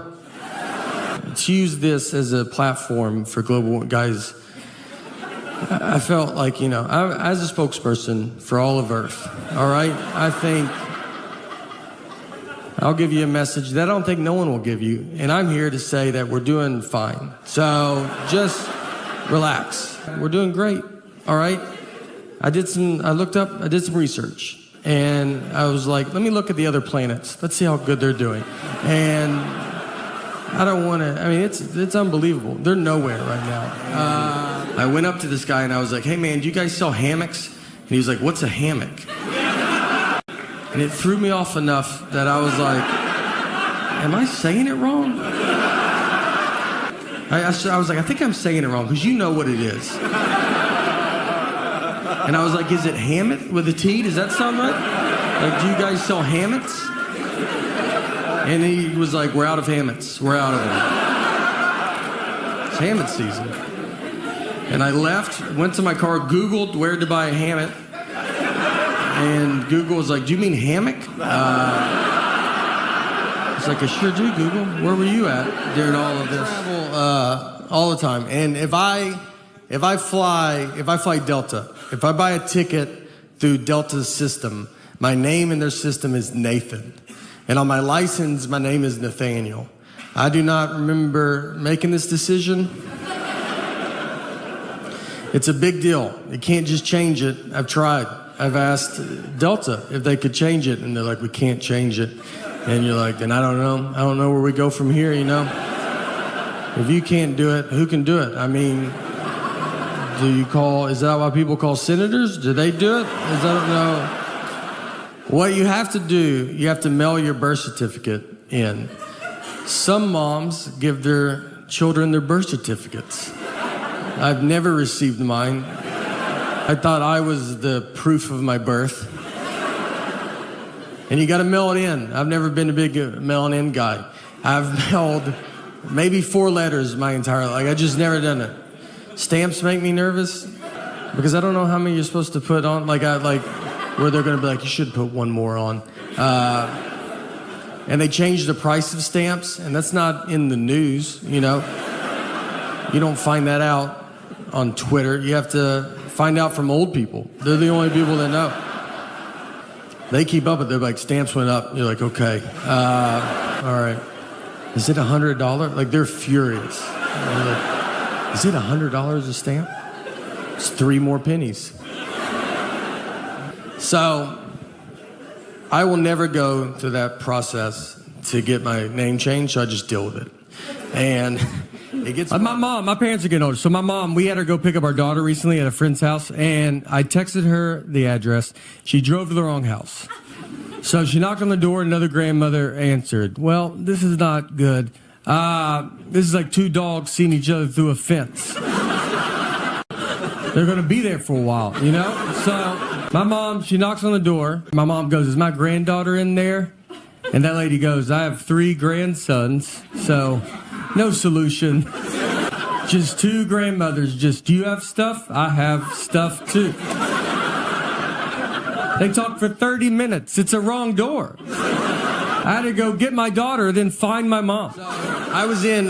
Speaker 4: Let's use this as a platform for global, guys. I felt like, as a spokesperson for all of Earth, all right? I think I'll give you a message that I don't think no one will give you. And I'm here to say that we're doing fine. So just relax. We're doing great, all right? I did some research. And I was like, let me look at the other planets. Let's see how good they're doing. And I don't want to, it's unbelievable. They're nowhere right now. I went up to this guy and I was like, hey man, do you guys sell hammocks? And he was like, what's a hammock? And it threw me off enough that I was like, am I saying it wrong? I was like, I think I'm saying it wrong, because you know what it is. And I was like, is it Hammett with a T? Does that sound right? Like, do you guys sell hammocks? And he was like, we're out of hammocks. We're out of them. It's hammock season. And I left, went to my car, Googled where to buy a hammock. And Google was like, do you mean hammock? I was like, I sure do, Google. Where were you at during all of this? I travel all the time. And if I fly Delta, if I buy a ticket through Delta's system, my name in their system is Nathan. And on my license, my name is Nathaniel. I do not remember making this decision. It's a big deal. You can't just change it. I've tried. I've asked Delta if they could change it, and they're like, we can't change it. And you're like, then I don't know. I don't know where we go from here, If you can't do it, who can do it? Is that why people call senators? Do they do it? I don't know. What you have to do, you have to mail your birth certificate in. Some moms give their children their birth certificates. I've never received mine. I thought I was the proof of my birth. And you got to mail it in. I've never been a big mailing in guy. I've mailed maybe 4 letters my entire life. I just never done it. Stamps make me nervous because I don't know how many you're supposed to put on. Where they're going to be like, you should put one more on. And they changed the price of stamps, and that's not in the news, You don't find that out on Twitter. You have to find out from old people. They're the only people that know. They keep up with it. They're like, stamps went up. You're like, okay. All right. Is it $100? Like, they're furious. They're like, is it $100 a stamp? It's 3 more pennies. So I will never go through that process to get my name changed, so I just deal with it. And it gets my parents are getting older. So my mom, we had her go pick up our daughter recently at a friend's house, and I texted her the address. She drove to the wrong house. So she knocked on the door, another grandmother answered. Well, this is not good. This is like 2 dogs seeing each other through a fence. They're going to be there for a while, So my mom, she knocks on the door. My mom goes, is my granddaughter in there? And that lady goes, I have 3 grandsons, so no solution. Just 2 grandmothers. Do you have stuff? I have stuff too. They talked for 30 minutes. It's a wrong door. I had to go get my daughter, then find my mom. I was in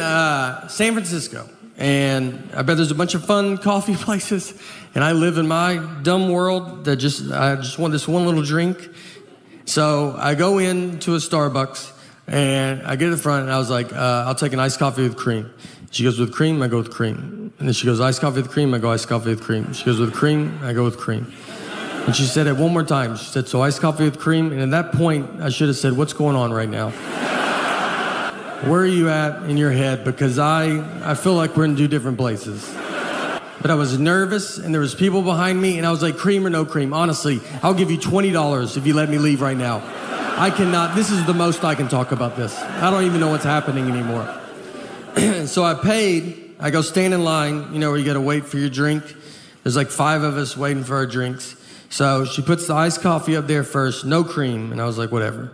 Speaker 4: San Francisco, and I bet there's a bunch of fun coffee places, and I live in my dumb world that I just want this one little drink. So I go into a Starbucks, and I get to the front, and I was like, I'll take an iced coffee with cream. She goes, with cream? I go with cream. And then she goes, iced coffee with cream? I go, iced coffee with cream. She goes, with cream? I go with cream. And she said it one more time. She said, so iced coffee with cream? And at that point, I should have said, what's going on right now? Where are you at in your head? Because I feel like we're in 2 different places. but I was nervous, and there was people behind me, and I was like, cream or no cream? Honestly, I'll give you $20 if you let me leave right now. I cannot, this is the most I can talk about this. I don't even know what's happening anymore. So I paid, I go stand in line, you know, where you gotta wait for your drink. There's like 5 of us waiting for our drinks. So she puts the iced coffee up there first, no cream, and I was like, whatever.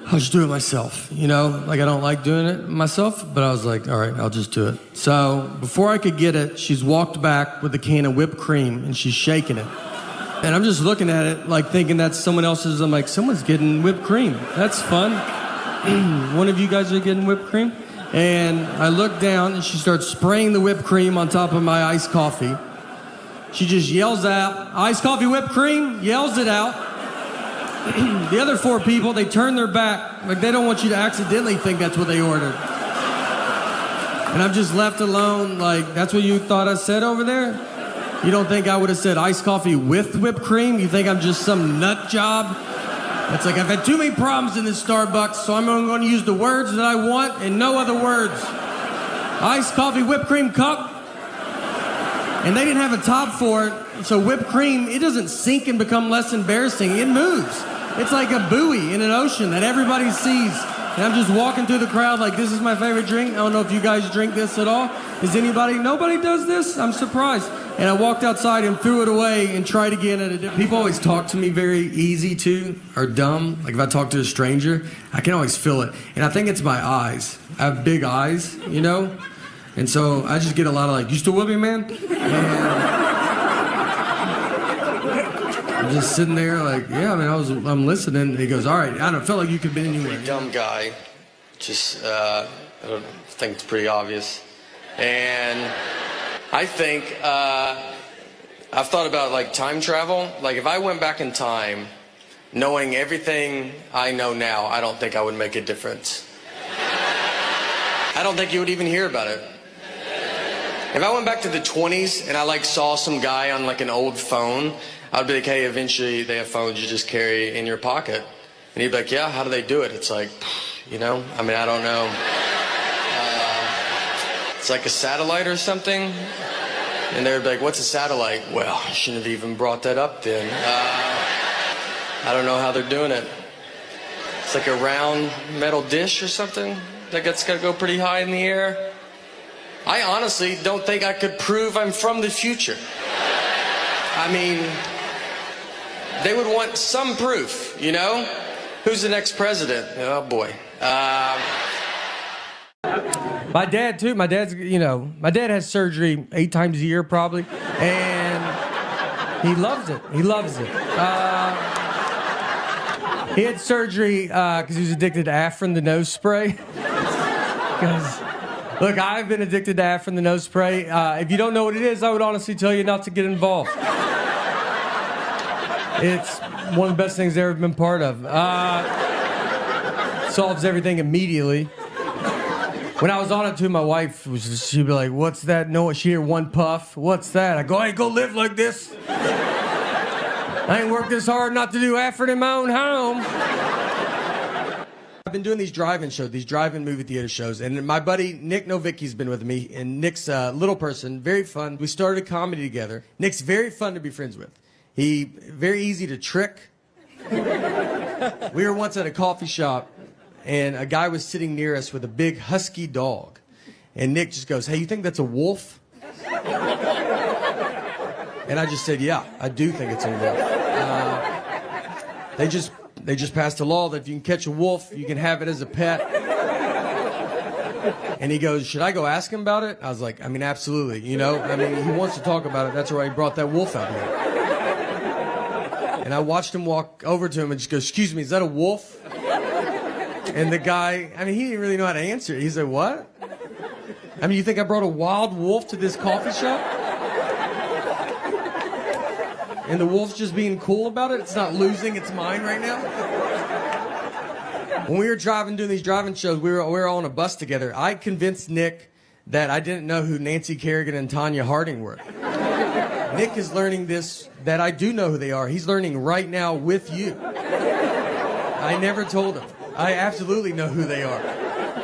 Speaker 4: I'll just do it myself, you know? Like, I don't like doing it myself, but I was like, all right, I'll just do it. So before I could get it, she's walked back with a can of whipped cream, and she's shaking it. And I'm just looking at it, like, thinking that's someone else's. I'm like, someone's getting whipped cream. That's fun. One of you guys are getting whipped cream? And I look down, and she starts spraying the whipped cream on top of my iced coffee. She just yells out, iced coffee whipped cream, yells it out. The other 4 people, they turn their back, like they don't want you to accidentally think that's what they ordered. And I'm just left alone, like, that's what you thought I said over there? You don't think I would have said iced coffee with whipped cream? You think I'm just some nut job? It's like, I've had too many problems in this Starbucks, so I'm going to use the words that I want and no other words. Iced coffee whipped cream cup. And they didn't have a top for it, so whipped cream, it doesn't sink and become less embarrassing. It moves. It's like a buoy in an ocean that everybody sees. And I'm just walking through the crowd like, this is my favorite drink. I don't know if you guys drink this at all. Is anybody, nobody does this? I'm surprised. And I walked outside and threw it away and tried again at a different. People always talk to me very easy too, or dumb. Like if I talk to a stranger, I can always feel it. And I think it's my eyes. I have big eyes, you know? And so I just get a lot of like, you still with me, man? And I'm just sitting there like, yeah, I mean, I'm listening. And he goes, all right, I don't feel like you could be anywhere.
Speaker 6: Pretty dumb guy. Just, I don't think it's pretty obvious. And I think, I've thought about like time travel. Like if I went back in time, knowing everything I know now, I don't think I would make a difference. I don't think you would even hear about it. If I went back to the 20s and I like saw some guy on like an old phone, I'd be like, hey, eventually they have phones you just carry in your pocket. And he'd be like, yeah, how do they do it? It's like, you know, I mean, I don't know. It's like a satellite or something. And they'd be like, what's a satellite? Well, I shouldn't have even brought that up then. I don't know how they're doing it. It's like a round metal dish or something that's got to go pretty high in the air. I honestly don't think I could prove I'm from the future. I mean, they would want some proof, you know? Who's the next president? Oh, boy.
Speaker 4: My dad, too. My dad's, you know, my dad has surgery 8 times a year, probably. And he loves it. He loves it. He had surgery because he was addicted to Afrin, the nose spray. Because, look, I've been addicted to Afrin, the nose spray. If you don't know what it is, I would honestly tell you not to get involved. It's one of the best things I've ever been part of. Solves everything immediately. When I was on it too, my wife, she'd be like, what's that? No, she'd hear one puff. What's that? I go, hey, go live like this. I ain't worked this hard not to do Afrin in my own home. I've been doing these drive-in shows, these drive-in movie theater shows, and my buddy Nick Novicki's been with me, and Nick's a little person, very fun. We started comedy together. Nick's very fun to be friends with. He very easy to trick. We were once at a coffee shop, and a guy was sitting near us with a big husky dog, and Nick just goes, hey, you think that's a wolf? And I just said, yeah, I do think it's a wolf. They just passed a law that if you can catch a wolf, you can have it as a pet. And he goes, should I go ask him about it? I was like, I mean, absolutely, you know? I mean, he wants to talk about it. That's why he brought that wolf out here. And I watched him walk over to him and just go, excuse me, is that a wolf? And the guy, I mean, he didn't really know how to answer it. He said, what? I mean, you think I brought a wild wolf to this coffee shop? And the wolf's just being cool about it? It's not losing its mind right now? When we were doing these driving shows, we were all on a bus together. I convinced Nick that I didn't know who Nancy Kerrigan and Tanya Harding were. Nick is learning this, that I do know who they are. He's learning right now with you. I never told him. I absolutely know who they are.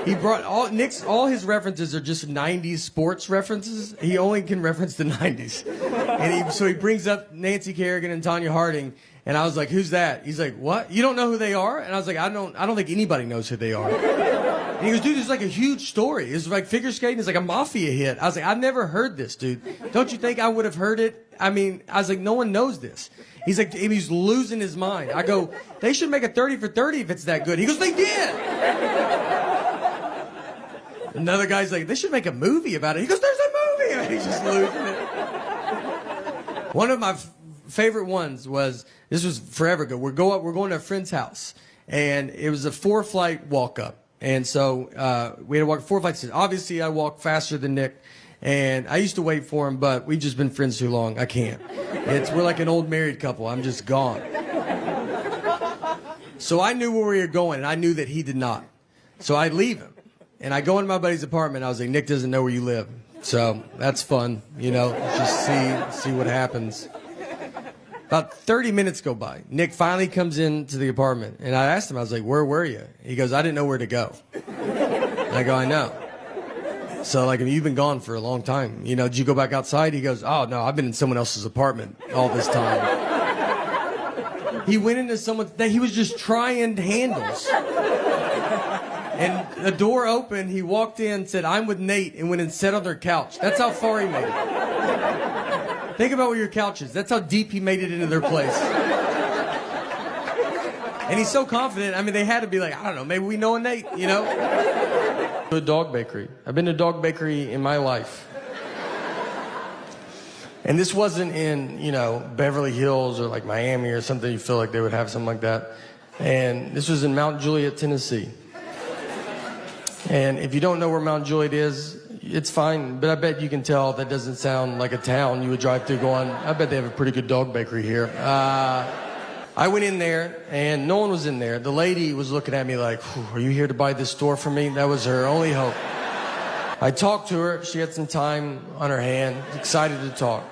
Speaker 4: He brought all his references are just 90s sports references. He only can reference the 90s. And so he brings up Nancy Kerrigan and Tanya Harding, and I was like, "Who's that?" He's like, "What? You don't know who they are?" And I was like, I don't think anybody knows who they are." And he goes, "Dude, it's like a huge story. It's like figure skating is like a mafia hit." I was like, "I've never heard this, dude. Don't you think I would have heard it?" I mean, I was like, "No one knows this." He's like, he's losing his mind. I go, "They should make a 30 for 30 if it's that good." He goes, "They did." Another guy's like, "They should make a movie about it." He goes, "There's a movie." And he's just losing it. One of my favorite ones was, this was forever ago. We're going to a friend's house, and it was a 4-flight walk up. And so we had to walk 4 flights. Obviously, I walk faster than Nick, and I used to wait for him, but we've just been friends too long. I can't. We're like an old married couple. I'm just gone. So I knew where we were going, and I knew that he did not. So I leave him, and I go into my buddy's apartment. I was like, "Nick doesn't know where you live." So that's fun, just see what happens. About 30 minutes go by. Nick finally comes into the apartment, and I asked him, I was like, "Where were you?" He goes, "I didn't know where to go." And I go, "I know." So, like, you've been gone for a long time. Did you go back outside? He goes, "Oh, no, I've been in someone else's apartment all this time." He went into someone's, he was just trying handles. And the door opened, he walked in, said, "I'm with Nate," and went and sat on their couch. That's how far he made it. Think about where your couch is. That's how deep he made it into their place. And he's so confident. I mean, they had to be like, I don't know, maybe we know a Nate, To a dog bakery. I've been to a dog bakery in my life. And this wasn't in, Beverly Hills or like Miami or something. You feel like they would have something like that. And this was in Mount Juliet, Tennessee. And if you don't know where Mount Juliet is, it's fine, but I bet you can tell that doesn't sound like a town you would drive through going, I bet they have a pretty good dog bakery here. I went in there, and no one was in there. The lady was looking at me like, "Are you here to buy this store for me?" That was her only hope. I talked to her. She had some time on her hand, excited to talk.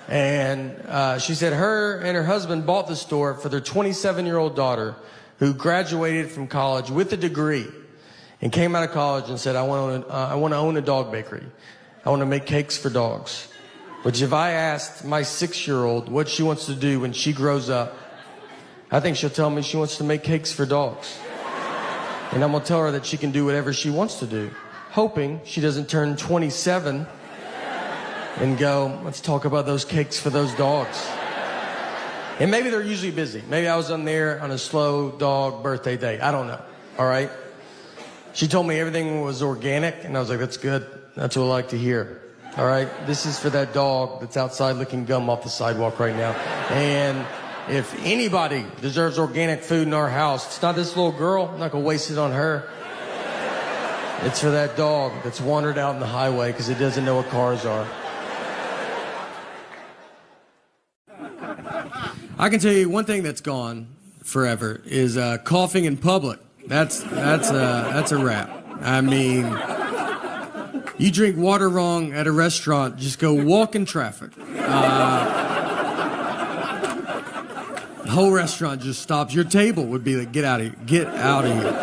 Speaker 4: And she said her and her husband bought the store for their 27-year-old daughter who graduated from college with a degree. And came out of college and said, I want to own a dog bakery. I want to make cakes for dogs. Which if I asked my 6-year-old what she wants to do when she grows up, I think she'll tell me she wants to make cakes for dogs. And I'm going to tell her that she can do whatever she wants to do, hoping she doesn't turn 27 and go, "Let's talk about those cakes for those dogs." And maybe they're usually busy. Maybe I was on there on a slow dog birthday day. I don't know. All right? She told me everything was organic, and I was like, "That's good. That's what I like to hear." All right? This is for that dog that's outside licking gum off the sidewalk right now. And if anybody deserves organic food in our house, it's not this little girl. I'm not going to waste it on her. It's for that dog that's wandered out in the highway because it doesn't know what cars are. I can tell you one thing that's gone forever is coughing in public. That's a wrap. I mean, you drink water wrong at a restaurant, just go walk in traffic. The whole restaurant just stops. Your table would be like, "Get out of here. Get out of here."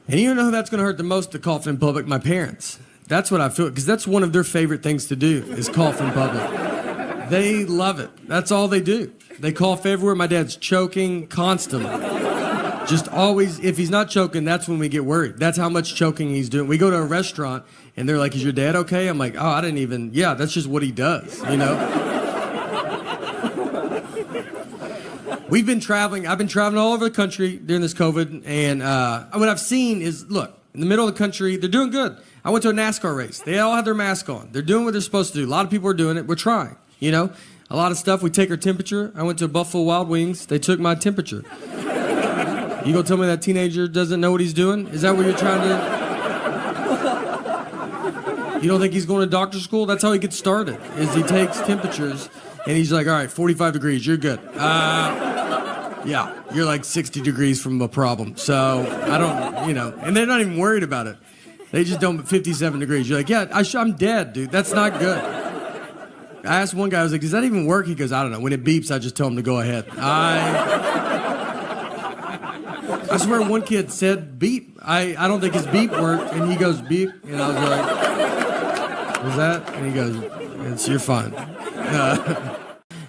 Speaker 4: And you know who that's going to hurt the most to cough in public? My parents. That's what I feel, because that's one of their favorite things to do is cough in public. They love it. That's all they do. They cough everywhere. My dad's choking constantly. Just always, if he's not choking, that's when we get worried. That's how much choking he's doing. We go to a restaurant, and they're like, "Is your dad okay?" I'm like, "Oh, I didn't even," yeah, that's just what he does, We've been traveling. I've been traveling all over the country during this COVID, and what I've seen is, look, in the middle of the country, they're doing good. I went to a NASCAR race. They all had their mask on. They're doing what they're supposed to do. A lot of people are doing it. We're trying, A lot of stuff. We take our temperature. I went to Buffalo Wild Wings. They took my temperature. You gonna tell me that teenager doesn't know what he's doing? Is that what you're trying to... You don't think he's going to doctor school? That's how he gets started, is he takes temperatures, and he's like, "All right, 45 degrees, you're good." Yeah, you're like 60 degrees from a problem. So I don't, and they're not even worried about it. They just don't, 57 degrees. You're like, "Yeah, I'm dead, dude. That's not good." I asked one guy, I was like, "Does that even work?" He goes, "I don't know. When it beeps, I just tell him to go ahead."
Speaker 1: I swear one kid said beep. I don't think his beep worked, and he goes beep, and I was like, was that? And he goes, you're fine.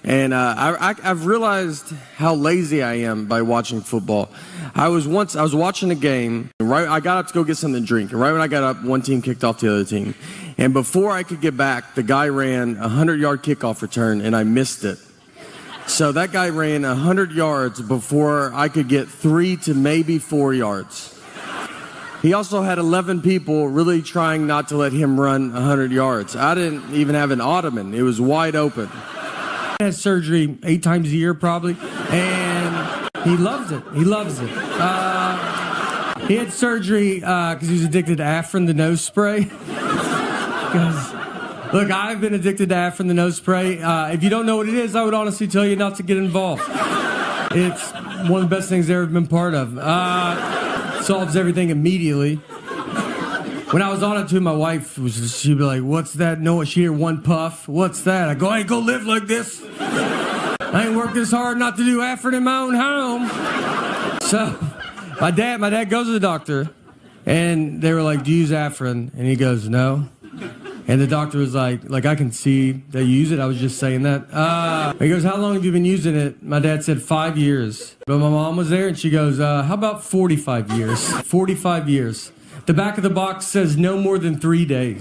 Speaker 4: And I've realized how lazy I am by watching football. I was watching a game, and I got up to go get something to drink, and right when I got up, one team kicked off the other team. And before I could get back, the guy ran a 100-yard kickoff return, and I missed it. So that guy ran 100 yards before I could get 3 to maybe 4 yards. He also had 11 people really trying not to let him run 100 yards. I didn't even have an ottoman. It was wide open.
Speaker 1: He has surgery 8 times a year probably, and he loves it. He loves it. He had surgery because he was addicted to Afrin, the nose spray. Look, I've been addicted to Afrin, the nose spray. If you don't know what it is, I would honestly tell you not to get involved. It's one of the best things I've ever been part of. Solves everything immediately. When I was on it too, my wife she'd be like, "What's that?" No, she'd hear one puff. "What's that?" I go, "I ain't gonna live like this. I ain't worked this hard not to do Afrin in my own home." So, my dad goes to the doctor, and they were like, "Do you use Afrin?" And he goes, "No." And the doctor was like, I can see that you use it. I was just saying that. He goes, "How long have you been using it?" My dad said 5 years. But my mom was there, and she goes, "How about 45 years?" 45 years. The back of the box says no more than 3 days.